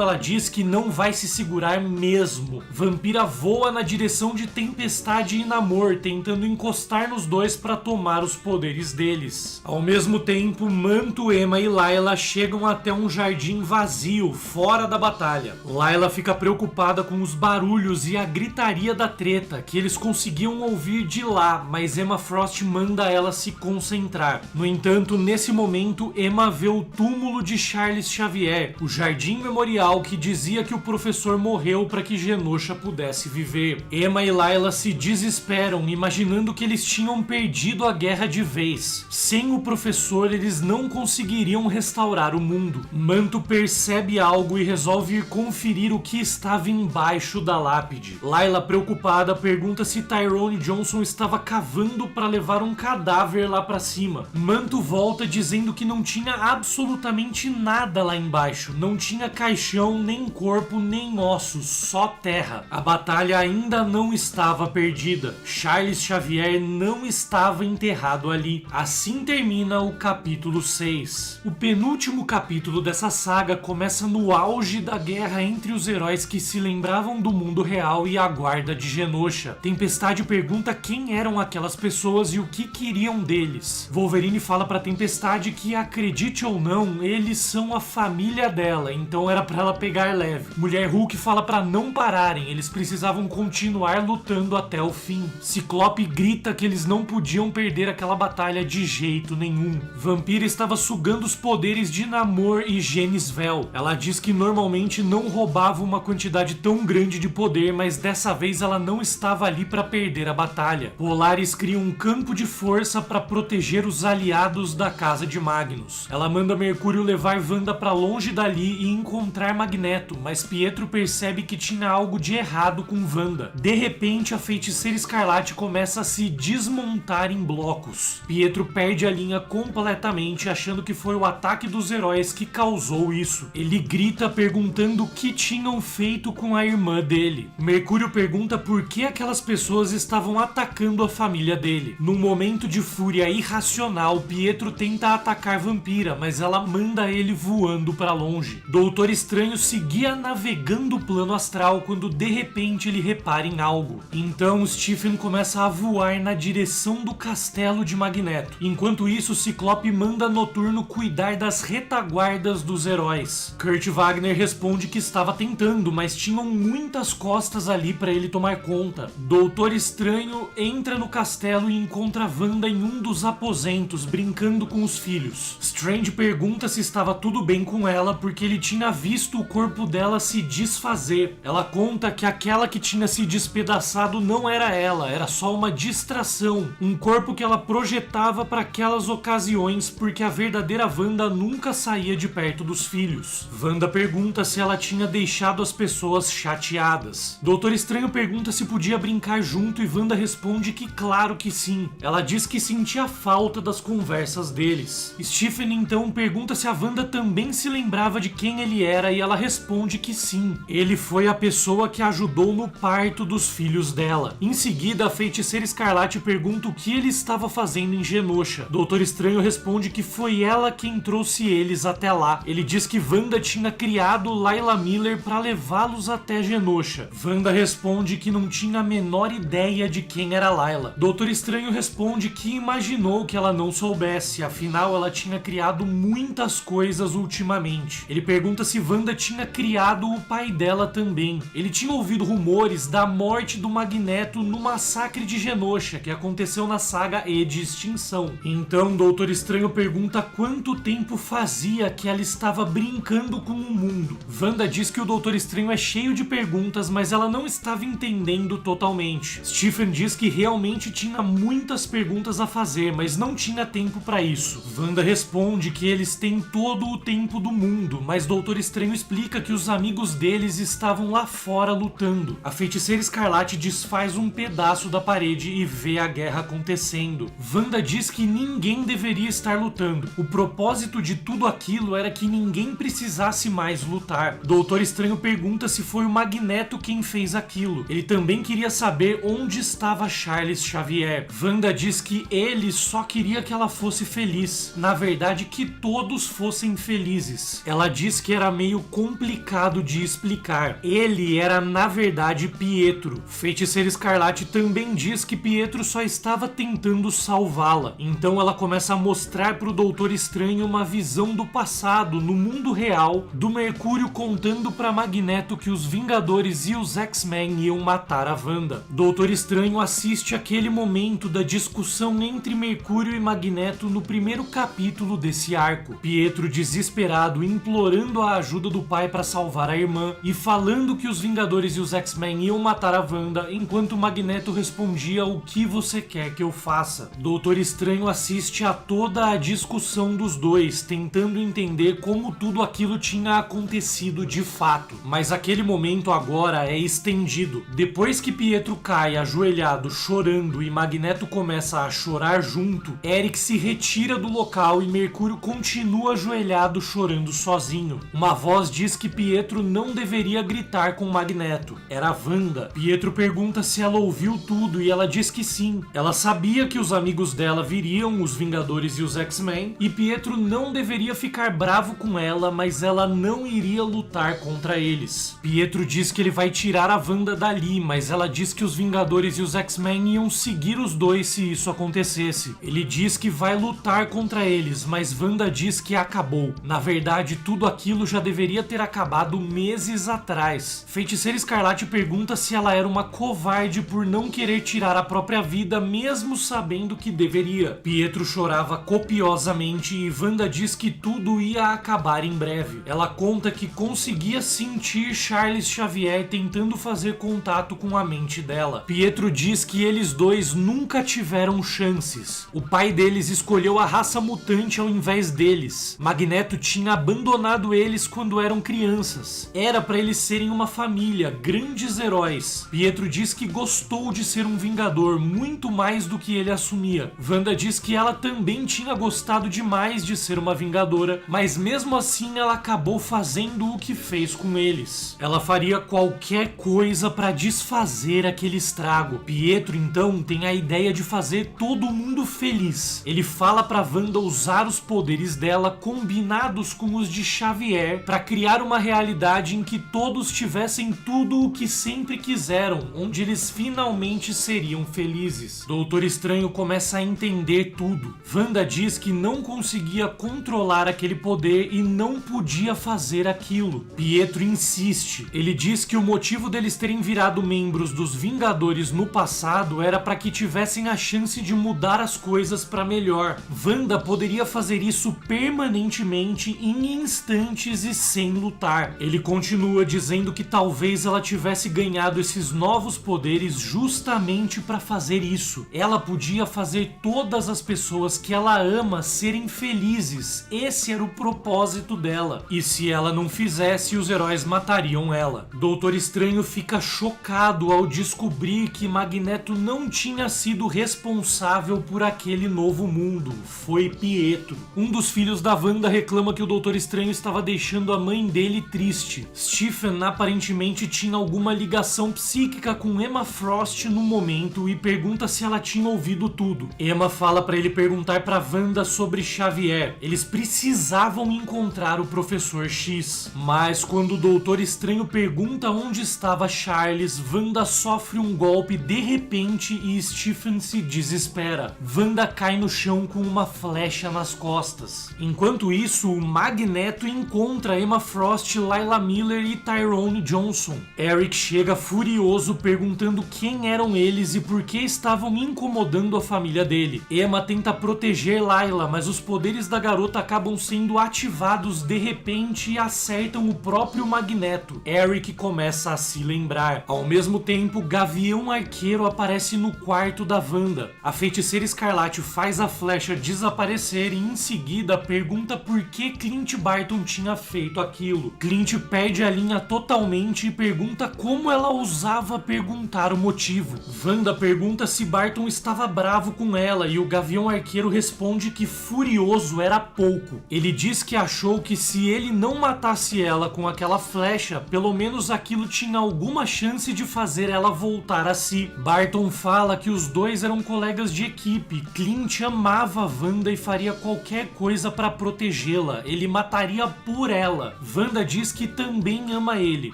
ela diz que não vai se segurar mesmo. Vampira voa na direção de Tempestade e Namor, tentando encostar nos dois para tomar os poderes deles. Ao mesmo tempo, Manto, Emma e Layla chegam até um jardim vazio, fora da batalha. Layla fica preocupada com os barulhos e a gritaria da treta, que eles conseguiam ouvir de lá, mas Emma Frost manda ela se concentrar. No entanto, nesse momento, Emma vê o túmulo de Charles Xavier, o jardim memorial que dizia que o professor morreu para que Genosha pudesse viver. Emma e Layla se desesperam, imaginando que eles tinham perdido a guerra de vez. Sem o professor, eles não conseguiriam restaurar o mundo. Manto percebe algo e resolve ir conferir o que estava embaixo da lápide. Layla, preocupada, pergunta se Tyrone Johnson estava cavando para levar um cadáver lá para cima. Manto volta dizendo que não tinha absolutamente nada lá embaixo. Não tinha caixão, nem corpo, nem ossos, só terra. A batalha ainda não estava perdida. Charles Xavier não estava enterrado ali. Assim termina o capítulo 6. O penúltimo capítulo dessa saga começa no auge da guerra entre os heróis que se lembravam do mundo real e a guarda de Genosha. Tempestade pergunta quem eram aquelas pessoas e o que queriam deles. Wolverine fala pra Tempestade que, acredite ou não, eles são a família dela, então era pra ela pegar leve. Mulher Hulk fala pra não pararem, eles precisavam continuar lutando até o fim. Ciclope grita que eles não podiam perder aquela batalha de jeito nenhum. Vampira estava sugando os poderes de Namor e Genisvel. Ela diz que normalmente não roubava uma quantidade tão grande de poder, mas dessa vez ela não estava ali para perder a batalha. Polaris cria um campo de força para proteger os aliados da casa de Magnus. Ela manda Mercúrio levar Wanda para longe dali e encontrar Magneto, mas Pietro percebe que tinha algo de errado com Wanda. De repente, a Feiticeira Escarlate começa a se desmontar em blocos. Pietro perde a linha completamente, achando que foi o ataque dos heróis que causou isso. Ele grita perguntando o que tinham feito com a irmã dele. Mercúrio pergunta por que aquelas pessoas estavam atacando a família dele. Num momento de fúria irracional, Pietro tenta atacar Vampira, mas ela manda ele voando para longe. Doutor Estranho seguia navegando o plano astral quando de repente ele repara em algo. Então Stephen começa a voar na direção do castelo de Magneto. Enquanto isso, Ciclope manda Noturno cuidar das retaguardas dos heróis. Kurt Wagner responde que estava tentando, mas tinham muitas costas ali para ele tomar conta. Doutor Estranho entra no castelo e encontra Wanda em um dos aposentos, brincando com os filhos. Strange pergunta se estava tudo bem com ela porque ele tinha visto o corpo dela se desfazer. Ela conta que aquela que tinha se despedaçado não era ela, era só uma distração, um corpo que ela projetava para aquelas ocasiões porque a verdadeira Wanda nunca saía de perto dos filhos. Wanda pergunta se ela tinha deixado as pessoas chateadas. Doutor Estranho pergunta se podia brincar junto e Wanda responde que claro que sim. Ela diz que sentia falta das conversas deles. Stephen então pergunta se a Wanda também se lembrava de quem ele era e ela responde que sim. Ele foi a pessoa que ajudou no parto dos filhos dela. Em seguida, a Feiticeira Escarlate pergunta o que ele estava fazendo em Genosha. Doutor Estranho responde que foi ela quem trouxe eles até lá. Ele diz que Wanda tinha criado Layla Miller para levá-los até Genosha. Wanda responde que não tinha a menor ideia de quem era Layla. Doutor Estranho responde que imaginou que ela não soubesse, afinal ela tinha criado muitas coisas ultimamente. Ele pergunta se Wanda tinha criado o pai dela também. Ele tinha ouvido rumores da morte do Magneto no massacre de Genosha, que aconteceu na saga E de Extinção. Então Doutor Estranho pergunta quanto tempo fazia que ela estava brincando com o mundo. Wanda diz que o Doutor Estranho é cheio de perguntas, mas ela não estava entendendo totalmente. Stephen diz que realmente tinha muitas perguntas a fazer, mas não tinha tempo pra isso. Wanda responde que eles têm todo o tempo do mundo, mas Doutor Estranho explica que os amigos deles estavam lá fora lutando. A Feiticeira Escarlate desfaz um pedaço da parede e vê a guerra acontecendo. Wanda diz que ninguém deveria estar lutando. O propósito de tudo aquilo era que ninguém precisasse mais lutar. Doutor Estranho pergunta se foi o Magneto quem fez aquilo. Ele também queria saber onde estava Charles Xavier. Wanda diz que ele só queria que ela fosse feliz. Na verdade, que todos fossem felizes. Ela diz que era meio complicado de explicar. Ele era, na verdade, Pietro. Feiticeira Escarlate também diz que Pietro só estava tentando salvá-la. Então ela começa a mostrar pro Doutor Estranho uma visão do passado, no mundo real, do Mercúrio contando pra Magneto que os Vingadores e os X-Men iam matar a Wanda. Doutor Estranho assiste aquele momento da discussão entre Mercúrio e Magneto no primeiro capítulo desse arco. Pietro desesperado implorando a ajuda do pai para salvar a irmã e falando que os Vingadores e os X-Men iam matar a Wanda, enquanto Magneto respondia: o que você quer que eu faça? Doutor Estranho assiste a toda a discussão dos dois, tentando entender como tudo aquilo tinha acontecido de fato. Mas aquele momento agora é estendido. Depois que Pietro cai ajoelhado chorando e Magneto começa a chorar junto, Eric se retira do local e Mercúrio continua ajoelhado chorando sozinho. Uma voz diz que Pietro não deveria gritar com Magneto. Era a Wanda. Pietro pergunta se ela ouviu tudo e ela diz que sim. Ela sabia que os amigos dela viriam, os Vingadores e os X-Men, e Pietro não deveria ficar bravo com ela, mas ela não iria lutar contra eles. Pietro diz que ele vai tirar a Wanda dali, mas ela diz que os Vingadores e os X-Men iam seguir os dois se isso acontecesse. Ele diz que vai lutar contra eles, mas Wanda diz que acabou. Na verdade, tudo aquilo já deveria ter acabado meses atrás. Feiticeira Escarlate pergunta se ela era uma covarde por não querer tirar a própria vida, mesmo sabendo que deveria. Pietro chorava copiosamente e Wanda diz que tudo ia acabar em breve. Ela conta que conseguia sentir Charles Xavier tentando fazer contato com a mente dela. Pietro diz que eles dois nunca tiveram chances. O pai deles escolheu a raça mutante ao invés deles. Magneto tinha abandonado eles quando eram crianças. Era para eles serem uma família, grandes heróis. Pietro diz que gostou de ser um Vingador muito mais do que ele assumia. Wanda diz que ela também tinha gostado demais de ser uma Vingadora, mas mesmo assim ela acabou fazendo o que fez com eles. Ela faria qualquer coisa para desfazer aquele estrago. Pietro então tem a ideia de fazer todo mundo feliz. Ele fala para Wanda usar os poderes dela combinados com os de Xavier para criar uma realidade em que todos tivessem tudo o que sempre quiseram, onde eles finalmente seriam felizes. Doutor Estranho começa a entender tudo. Wanda diz que não conseguia controlar aquele poder e não podia fazer aquilo. Pietro insiste. Ele diz que o motivo deles terem virado membros dos Vingadores no passado era para que tivessem a chance de mudar as coisas para melhor. Wanda poderia fazer isso permanentemente, em instantes e sem lutar. Ele continua dizendo que talvez ela tivesse ganhado esses novos poderes justamente para fazer isso. Ela podia fazer todas as pessoas que ela ama serem felizes. Esse era o propósito dela. E se ela não fizesse, os heróis matariam ela. Doutor Estranho fica chocado ao descobrir que Magneto não tinha sido responsável por aquele novo mundo. Foi Pietro. Um dos filhos da Wanda reclama que o Doutor Estranho estava deixando a mãe dele triste. Stephen aparentemente tinha alguma ligação psíquica com Emma Frost no momento e pergunta se ela tinha ouvido tudo. Emma fala para ele perguntar para Wanda sobre Xavier. Eles precisavam encontrar o Professor X. Mas quando o Doutor Estranho pergunta onde estava Charles, Wanda sofre um golpe de repente e Stephen se desespera. Wanda cai no chão com uma flecha nas costas. Enquanto isso, o Magneto encontra Emma Frost, Layla Miller e Tyrone Johnson. Eric chega furioso perguntando quem eram eles e por que estavam incomodando a família dele. Emma tenta proteger Layla, mas os poderes da garota acabam sendo ativados de repente e acertam o próprio Magneto. Eric começa a se lembrar. Ao mesmo tempo, Gavião Arqueiro aparece no quarto da Wanda. A Feiticeira Escarlate Escarlate faz a flecha desaparecer e em seguida pergunta por que Clint Barton tinha feito aquilo. Clint perde a linha totalmente e pergunta como ela ousava perguntar o motivo. Wanda pergunta se Barton estava bravo com ela e o Gavião Arqueiro responde que furioso era pouco. Ele diz que achou que se ele não matasse ela com aquela flecha, pelo menos aquilo tinha alguma chance de fazer ela voltar a si. Barton fala que os dois eram colegas de equipe. Clint amava Wanda e faria qualquer coisa para protegê-la. Ele mataria por ela. Wanda diz que também ama ele.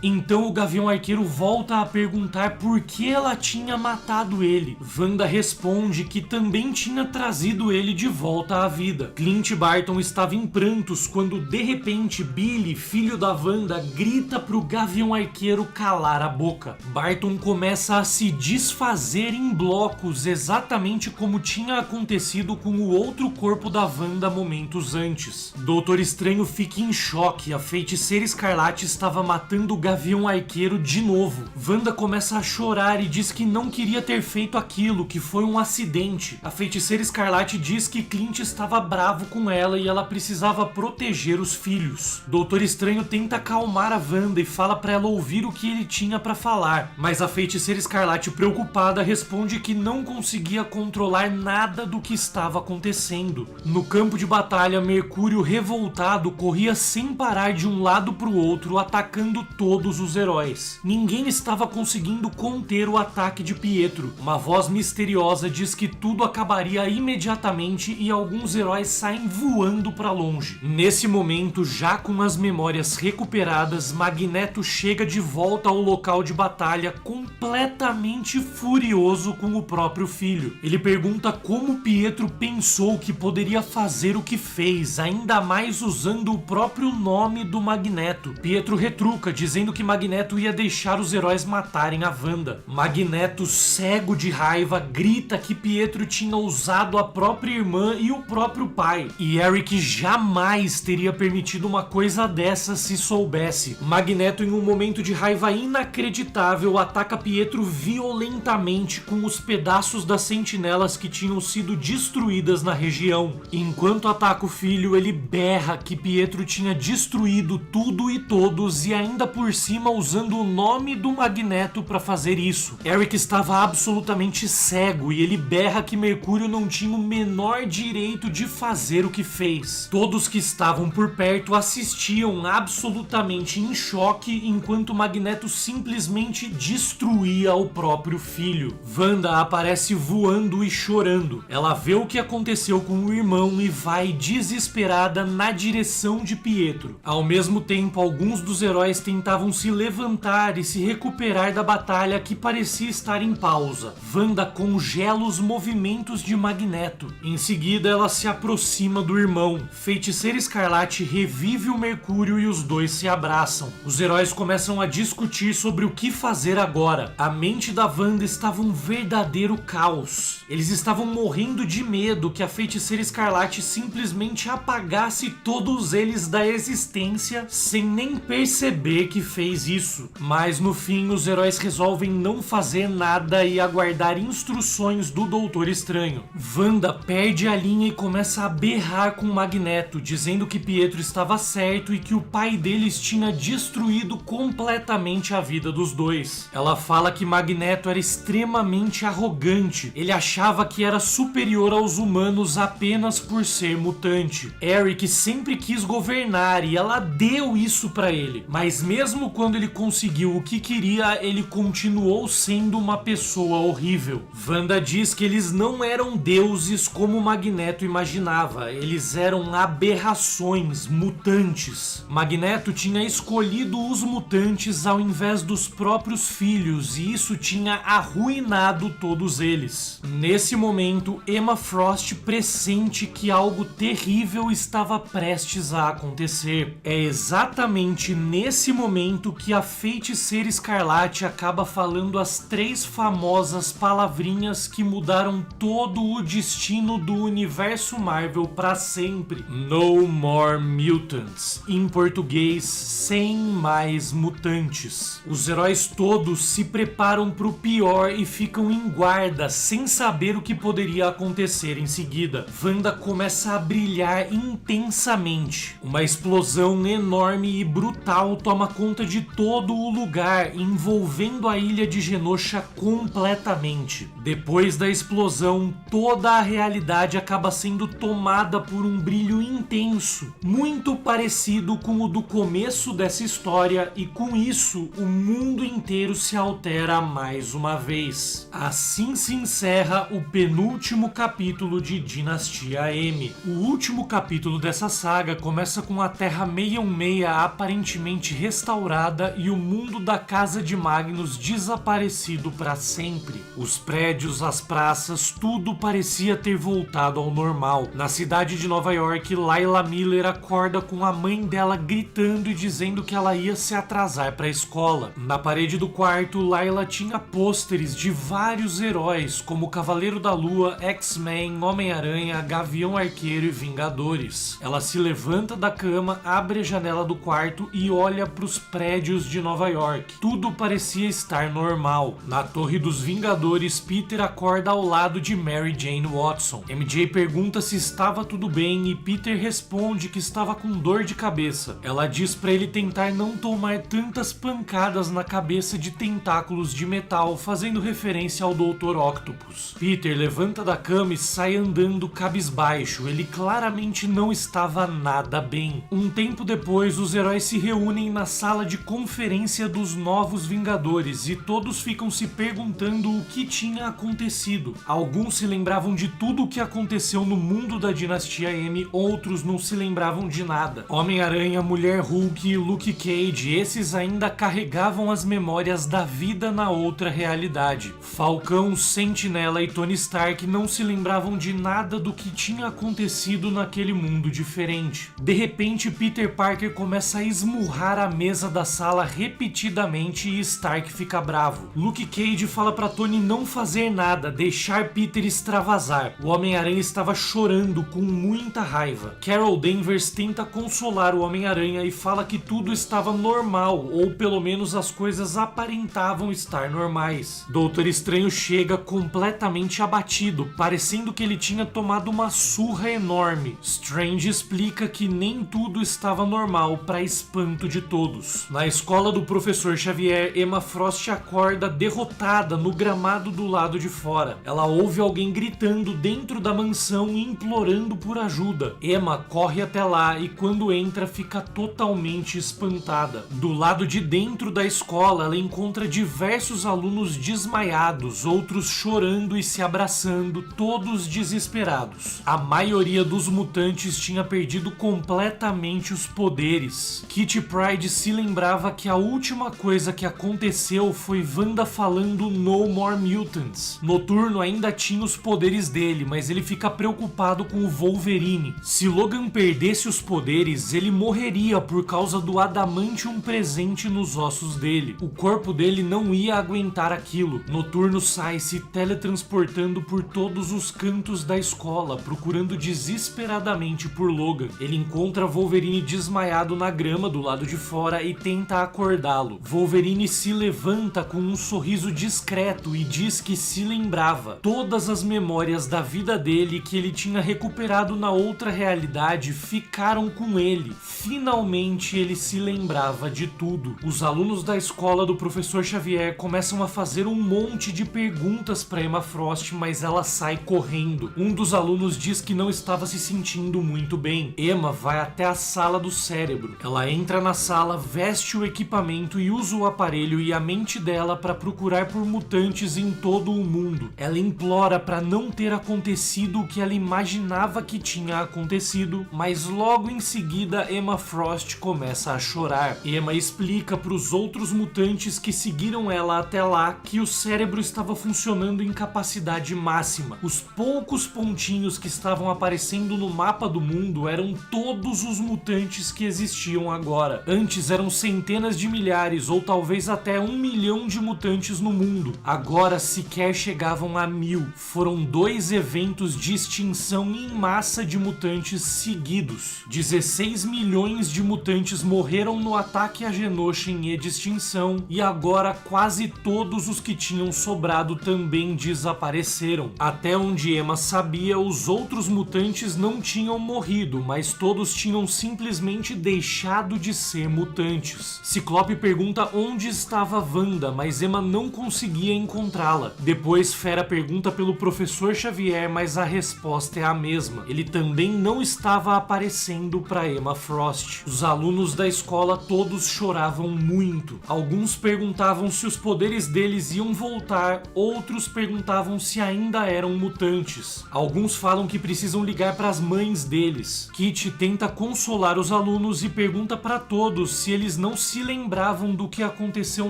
Então o Gavião Arqueiro volta a perguntar por que ela tinha matado ele. Wanda responde que também tinha trazido ele de volta à vida. Clint Barton estava em prantos quando de repente Billy, filho da Wanda, grita pro Gavião Arqueiro calar a boca. Barton começa a se desfazer em blocos, exatamente como tinha acontecido com o outro corpo da Wanda momentos antes. Doutor Estranho fica em choque, a Feiticeira Escarlate estava matando o Gavião Arqueiro de novo. Wanda começa a chorar e diz que não queria ter feito aquilo, que foi um acidente. A Feiticeira Escarlate diz que Clint estava bravo com ela e ela precisava proteger os filhos. Doutor Estranho tenta acalmar a Wanda e fala para ela ouvir o que ele tinha para falar, mas a Feiticeira Escarlate, preocupada, responde que não conseguia controlar nada do que estava acontecendo. No campo de batalha, Mercúrio, revoltado, corria sem parar de um lado para o outro, atacando todos os heróis. Ninguém estava conseguindo conter o ataque de Pietro. Uma voz misteriosa diz que tudo acabaria imediatamente e alguns heróis saem voando para longe. Nesse momento, já com as memórias recuperadas, Magneto chega de volta ao local de batalha completamente furioso com o próprio filho. Ele pergunta como Pietro pensou que poderia fazer o que fez, ainda mais usando o próprio nome do Magneto. Pietro retruca, dizendo que Magneto ia deixar os heróis matarem a Wanda. Magneto, cego de raiva, grita que Pietro tinha usado a própria irmã e o próprio pai. E Eric jamais teria permitido uma coisa dessa se soubesse. Magneto, em um momento de raiva inacreditável, ataca Pietro violentamente com os pedaços das sentinelas que tinham sido destruídas na região. Enquanto ataca o filho, ele berra que Pietro tinha destruído tudo e todos e ainda por cima usando o nome do Magneto para fazer isso. Eric estava absolutamente cego e ele berra que Mercúrio não tinha o menor direito de fazer o que fez. Todos que estavam por perto assistiam absolutamente em choque enquanto Magneto simplesmente destruía o próprio filho. Wanda aparece voando e chorando. Ela vê o que aconteceu com o irmão e vai desesperada na direção de Pietro. Ao mesmo tempo, alguns dos heróis tentavam se levantar e se recuperar da batalha que parecia estar em pausa. Wanda congela os movimentos de Magneto. Em seguida, ela se aproxima do irmão. Feiticeira Escarlate revive o Mercúrio e os dois se abraçam. Os heróis começam a discutir sobre o que fazer agora. A mente da Wanda estava um verdadeiro caos. Eles estavam morrendo de medo que a Feiticeira Escarlate simplesmente apagasse todos eles da existência sem nem perceber que fez isso. Mas no fim, os heróis resolvem não fazer nada e aguardar instruções do Doutor Estranho. Wanda perde a linha e começa a berrar com Magneto, dizendo que Pietro estava certo e que o pai deles tinha destruído completamente a vida dos dois. Ela fala que Magneto era extremamente arrogante. Ele achava que era superior aos humanos apenas por ser mutante. Eric sempre quis governar e ela deu isso pra ele. Mas mesmo quando ele conseguiu o que queria, ele continuou sendo uma pessoa horrível. Wanda diz que eles não eram deuses como Magneto imaginava. Eles eram aberrações, mutantes. Magneto tinha escolhido os mutantes ao invés dos próprios filhos e isso tinha arruinado todos eles. Nesse momento, Emma Frost pressente que algo terrível estava prestes a acontecer. É exatamente nesse momento que a Feiticeira Escarlate acaba falando as 3 famosas palavrinhas que mudaram todo o destino do universo Marvel para sempre. No more mutants. Em português, sem mais mutantes. Os heróis todos se preparam para o pior e ficam em guarda, sem saber o que poderia poderia acontecer em seguida. Wanda começa a brilhar intensamente. Uma explosão enorme e brutal toma conta de todo o lugar, envolvendo a ilha de Genosha completamente. Depois da explosão, toda a realidade acaba sendo tomada por um brilho intenso, muito parecido com o do começo dessa história, e com isso o mundo inteiro se altera mais uma vez. Assim se encerra o penúltimo capítulo de Dinastia M. O último capítulo dessa saga começa com a Terra 616 aparentemente restaurada e o mundo da Casa de Magnus desaparecido para sempre. Os prédios, as praças, tudo parecia ter voltado ao normal. Na cidade de Nova York, Layla Miller acorda com a mãe dela gritando e dizendo que ela ia se atrasar para a escola. Na parede do quarto, Layla tinha pôsteres de vários heróis, como Cavaleiro da Lua, X-Men, Homem-Aranha, Gavião Arqueiro e Vingadores. Ela se levanta da cama, abre a janela do quarto e olha para os prédios de Nova York. Tudo parecia estar normal. Na Torre dos Vingadores, Peter acorda ao lado de Mary Jane Watson. MJ pergunta se estava tudo bem e Peter responde que estava com dor de cabeça. Ela diz para ele tentar não tomar tantas pancadas na cabeça de tentáculos de metal, fazendo referência ao Dr. Octopus. Peter levanta da cama e sai andando cabisbaixo. Ele claramente não estava nada bem. Um tempo depois, os heróis se reúnem na sala de conferência dos Novos Vingadores e todos ficam se perguntando o que tinha acontecido. Alguns se lembravam de tudo o que aconteceu no mundo da Dinastia M, outros não se lembravam de nada. Homem-Aranha, Mulher Hulk e Luke Cage, esses ainda carregavam as memórias da vida na outra realidade. Falcão, Sentinela e Tony Stark não se lembravam de nada do que tinha acontecido naquele mundo diferente. De repente, Peter Parker começa a esmurrar a mesa da sala repetidamente e Stark fica bravo. Luke Cage fala para Tony não fazer nada, deixar Peter extravasar. O Homem-Aranha estava chorando com muita raiva. Carol Danvers tenta consolar o Homem-Aranha e fala que tudo estava normal, ou pelo menos as coisas aparentavam estar normais. Doutor Estranho chega completamente abatido, parecendo que ele tinha tomado uma surra enorme. Strange explica que nem tudo estava normal, para espanto de todos. Na escola do Professor Xavier, Emma Frost acorda derrotada no gramado do lado de fora. Ela ouve alguém gritando dentro da mansão e implorando por ajuda. Emma corre até lá e quando entra fica totalmente espantada. Do lado de dentro da escola, ela encontra diversos alunos desmaiados, outros chorando e se abraçando, todos desesperados. A maioria dos mutantes tinha perdido completamente os poderes. Kitty Pryde se lembrava que a última coisa que aconteceu foi Wanda falando No More Mutants. Noturno ainda tinha os poderes dele, mas ele fica preocupado com o Wolverine. Se Logan perdesse os poderes, ele morreria por causa do adamantium presente nos ossos dele. O corpo dele não ia aguentar aquilo. Noturno sai se teletransportando por todos os cantos da escola, procurando desesperadamente por Logan. Ele encontra Wolverine desmaiado na grama do lado de fora e tenta acordá-lo. Wolverine se levanta com um sorriso discreto e diz que se lembrava. Todas as memórias da vida dele que ele tinha recuperado na outra realidade ficaram com ele. Finalmente ele se lembrava de tudo. Os alunos da escola do Professor Xavier começam a fazer um monte de perguntas para Emma Frost, mas ela sai correndo. Um dos alunos diz que não estava se sentindo muito bem. Emma vai até a sala do cérebro. Ela entra na sala, veste o equipamento e usa o aparelho e a mente dela para procurar por mutantes em todo o mundo. Ela implora para não ter acontecido o que ela imaginava que tinha acontecido, mas logo em seguida Emma Frost começa a chorar. Emma explica para os outros mutantes que seguiram ela até lá que o cérebro estava funcionando em capacidade máxima. Os poucos pontinhos que estavam aparecendo no mapa do mundo eram todos os mutantes que existiam agora. Antes eram centenas de milhares ou talvez até 1 milhão de mutantes no mundo. Agora sequer chegavam a 1000. Foram 2 eventos de extinção em massa de mutantes seguidos. 16 milhões de mutantes morreram no ataque a Genosha em E de extinção e agora quase todos os que tinham sobrado também desapareceram. morreram. Até onde Emma sabia, os outros mutantes não tinham morrido, mas todos tinham simplesmente deixado de ser mutantes. Ciclope pergunta onde estava Wanda, mas Emma não conseguia encontrá-la. Depois Fera pergunta pelo Professor Xavier, mas a resposta é a mesma. Ele também não estava aparecendo para Emma Frost. Os alunos da escola todos choravam muito. Alguns perguntavam se os poderes deles iam voltar, outros perguntavam se ainda eram mutantes. Alguns falam que precisam ligar para as mães deles. Kitty tenta consolar os alunos e pergunta para todos se eles não se lembravam do que aconteceu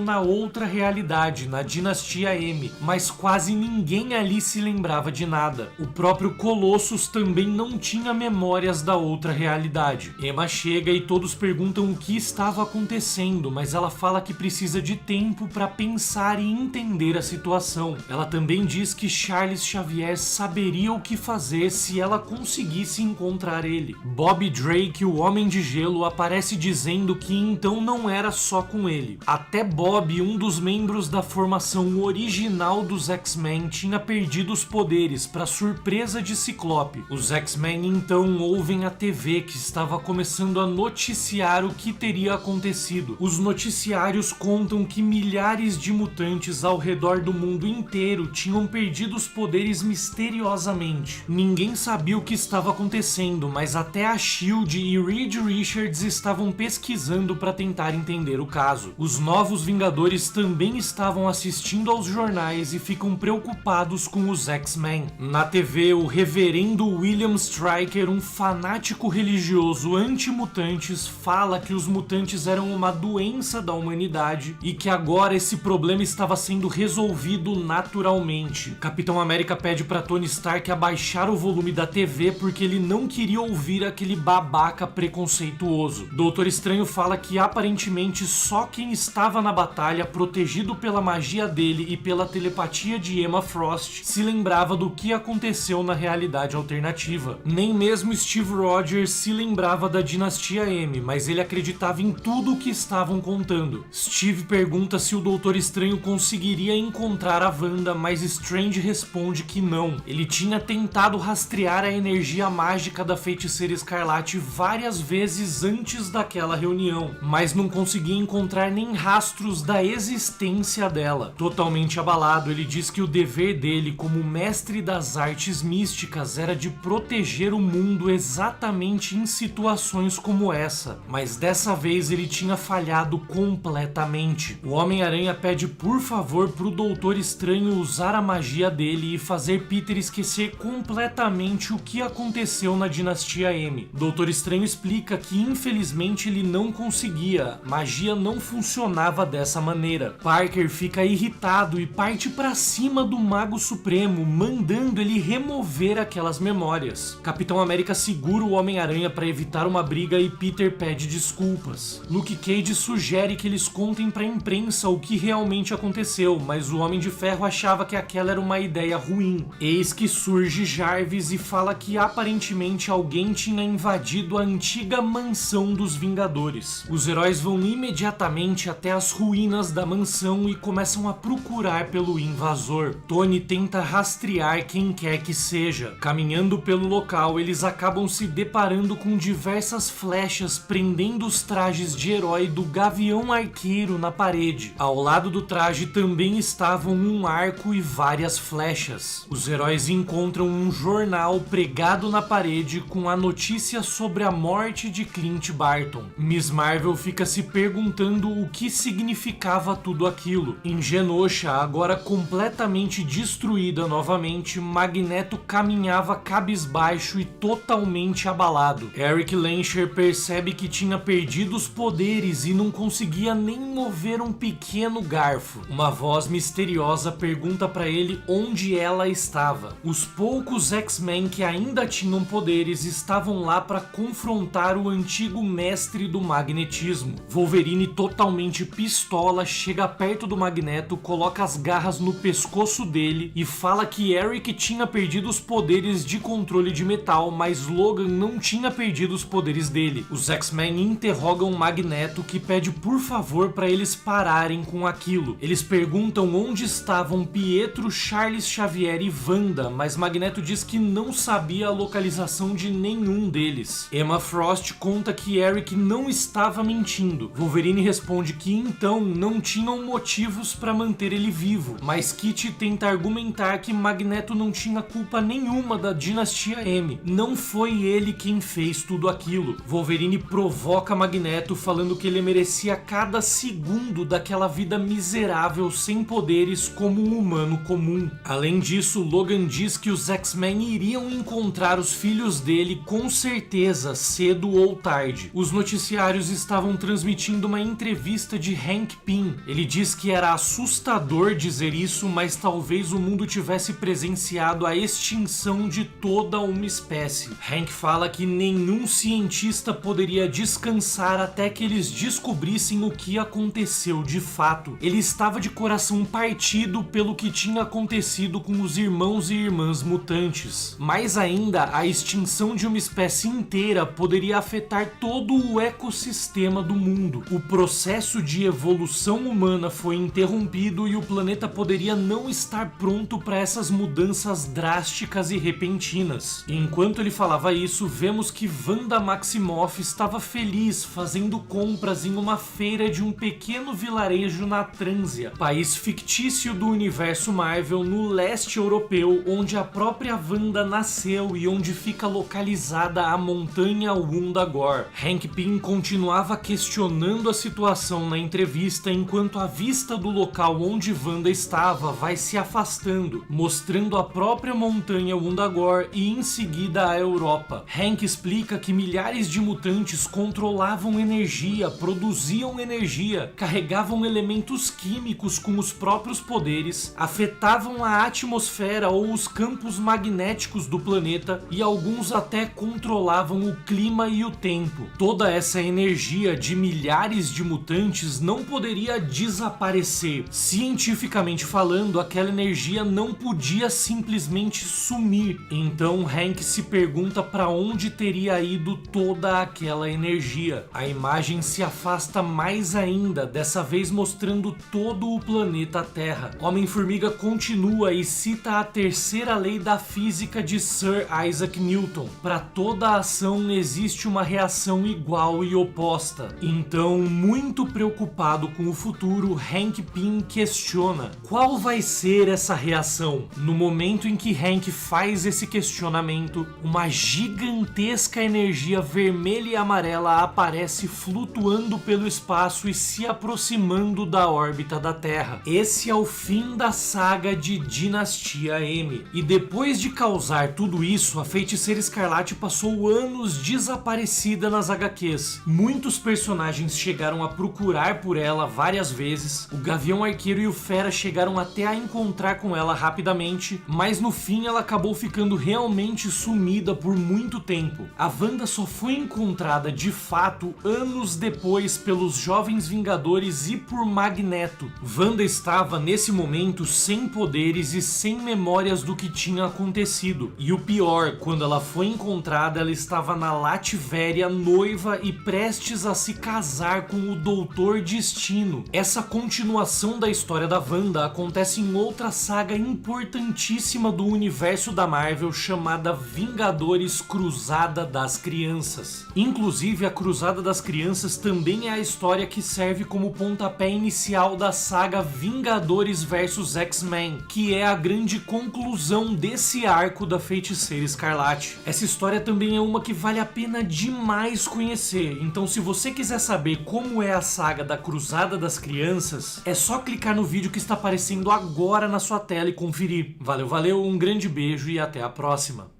na outra realidade, na Dinastia M, mas quase ninguém ali se lembrava de nada. O próprio Colossus também não tinha memórias da outra realidade. Emma chega e todos perguntam o que estava acontecendo, mas ela fala que precisa de tempo para pensar e entender a situação. Ela também diz que Charles Xavier saberia o que fazer se ela conseguisse encontrar ele. Bob Drake, o Homem de Gelo, aparece dizendo que então não era só com ele. Até Bob, um dos membros da formação original dos X-Men, tinha perdido os poderes, para surpresa de Ciclope. Os X-Men então ouvem a TV, que estava começando a noticiar o que teria acontecido. Os noticiários contam que milhares de mutantes ao redor do mundo inteiro tinham perdido os poderes misteriosamente. Ninguém sabia o que estava acontecendo, mas até a SHIELD e Reed Richards estavam pesquisando para tentar entender o caso. Os Novos Vingadores também estavam assistindo aos jornais e ficam preocupados com os X-Men. Na TV, o reverendo William Stryker, um fanático religioso anti-mutantes, fala que os mutantes eram uma doença da humanidade e que agora esse problema estava sendo resolvido naturalmente. Capitão América pede para Tony Stark abaixar o volume da TV porque ele não queria ouvir aquele babaca preconceituoso. Doutor Estranho fala que aparentemente só quem estava na batalha, protegido pela magia dele e pela telepatia de Emma Frost, se lembrava do que aconteceu na realidade alternativa. Nem mesmo Steve Rogers se lembrava da Dinastia M, mas ele acreditava em tudo o que estavam contando. Steve pergunta se o Doutor Estranho conseguiria encontrar a Wanda, mas Strange responde que não. Ele tinha tentado rastrear a energia mágica da Feiticeira Escarlate várias vezes antes daquela reunião, mas não conseguia encontrar nem rastros da existência dela. Totalmente abalado, ele diz que o dever dele como mestre das artes místicas era de proteger o mundo exatamente em situações como essa, mas dessa vez ele tinha falhado completamente. O Homem-Aranha pede por favor pro Doutor Estranho usar a magia dele e fazer Peter esquecer completamente o que aconteceu na Dinastia M. Doutor Estranho explica que infelizmente ele não conseguia, magia não funcionava dessa maneira. Parker fica irritado e parte pra cima do Mago Supremo, mandando ele remover aquelas memórias. Capitão América segura o Homem-Aranha para evitar uma briga e Peter pede desculpas. Luke Cage sugere que eles contem pra imprensa o que realmente aconteceu, mas o Homem de Ferro achava que aquela era uma ideia ruim. Eis que surge Jarvis e fala que aparentemente alguém tinha invadido a antiga mansão dos Vingadores. Os heróis vão imediatamente até as ruínas da mansão e começam a procurar pelo invasor. Tony tenta rastrear quem quer que seja. Caminhando pelo local, eles acabam se deparando com diversas flechas prendendo os trajes de herói do Gavião Arqueiro na parede. Ao lado do traje também estavam um arco e várias flechas. Os heróis encontram um jornal pregado na parede com a notícia sobre a morte de Clint Barton. Miss Marvel fica se perguntando o que significava tudo aquilo. Em Genosha, agora completamente destruída novamente, Magneto caminhava cabisbaixo e totalmente abalado. Eric Lehnsherr percebe que tinha perdido os poderes e não conseguia nem mover um pequeno garfo. Uma voz misteriosa pergunta para ele onde ela estava. Os poucos X-Men que ainda tinham poderes estavam lá para confrontar o antigo mestre do magnetismo. Wolverine, totalmente pistola, chega perto do Magneto, coloca as garras no pescoço dele e fala que Eric tinha perdido os poderes de controle de metal, mas Logan não tinha perdido os poderes dele. Os X-Men interrogam Magneto, que pede por favor para eles pararem com aquilo. Eles perguntam onde estavam Pietro, Charles Xavier Xavier e Wanda, mas Magneto diz que não sabia a localização de nenhum deles. Emma Frost conta que Eric não estava mentindo. Wolverine responde que então não tinham motivos para manter ele vivo, mas Kitty tenta argumentar que Magneto não tinha culpa nenhuma da Dinastia M. Não foi ele quem fez tudo aquilo. Wolverine provoca Magneto falando que ele merecia cada segundo daquela vida miserável sem poderes como um humano comum. Além disso, Logan diz que os X-Men iriam encontrar os filhos dele com certeza, cedo ou tarde. Os noticiários estavam transmitindo uma entrevista de Hank Pym. Ele diz que era assustador dizer isso, mas talvez o mundo tivesse presenciado a extinção de toda uma espécie. Hank fala que nenhum cientista poderia descansar até que eles descobrissem o que aconteceu de fato. Ele estava de coração partido pelo que tinha acontecido com os irmãos e irmãs mutantes. Mais ainda, a extinção de uma espécie inteira poderia afetar todo o ecossistema do mundo. O processo de evolução humana foi interrompido e o planeta poderia não estar pronto para essas mudanças drásticas e repentinas. Enquanto ele falava isso, vemos que Wanda Maximoff estava feliz fazendo compras em uma feira de um pequeno vilarejo na Trânsia, país fictício do universo Marvel no leste europeu, onde a própria Wanda nasceu e onde fica localizada a montanha Wundagore. Hank Pym continuava questionando a situação na entrevista enquanto a vista do local onde Wanda estava vai se afastando, mostrando a própria montanha Wundagore e em seguida a Europa. Hank explica que milhares de mutantes controlavam energia, produziam energia, carregavam elementos químicos com os próprios poderes, afetavam a atmosfera ou os campos magnéticos do planeta e alguns até controlavam o clima e o tempo. Toda essa energia de milhares de mutantes não poderia desaparecer. Cientificamente falando, aquela energia não podia simplesmente sumir. Então Hank se pergunta para onde teria ido toda aquela energia. A imagem se afasta mais ainda, dessa vez mostrando todo o planeta Terra. Homem-Formiga continua e cita a terceira lei da física de Sir Isaac Newton. Para toda ação existe uma reação igual e oposta. Então, muito preocupado com o futuro, Hank Pym questiona: qual vai ser essa reação? No momento em que Hank faz esse questionamento, uma gigantesca energia vermelha e amarela aparece flutuando pelo espaço e se aproximando da órbita da Terra. Esse é o fim da saga de Dinastia M. E depois de causar tudo isso, a Feiticeira Escarlate passou anos desaparecida nas HQs. Muitos personagens chegaram a procurar por ela várias vezes, o Gavião Arqueiro e o Fera chegaram até a encontrar com ela rapidamente, mas no fim ela acabou ficando realmente sumida por muito tempo. A Wanda só foi encontrada de fato anos depois pelos Jovens Vingadores e por Magneto. Wanda estava nesse momento sem poderes e sem memórias do que tinha acontecido. E o pior, quando ela foi encontrada, ela estava na Latvéria, noiva e prestes a se casar com o Doutor Destino. Essa continuação da história da Wanda acontece em outra saga importantíssima do universo da Marvel chamada Vingadores Cruzada das Crianças. Inclusive, a Cruzada das Crianças também é a história que serve como pontapé inicial da saga Vingadores vs X-Men, que é a grande conclusão desse arco da Feiticeira Escarlate. Essa história também é uma que vale a pena demais conhecer, então se você quiser saber como é a saga da Cruzada das Crianças, é só clicar no vídeo que está aparecendo agora na sua tela e conferir. Valeu, um grande beijo e até a próxima!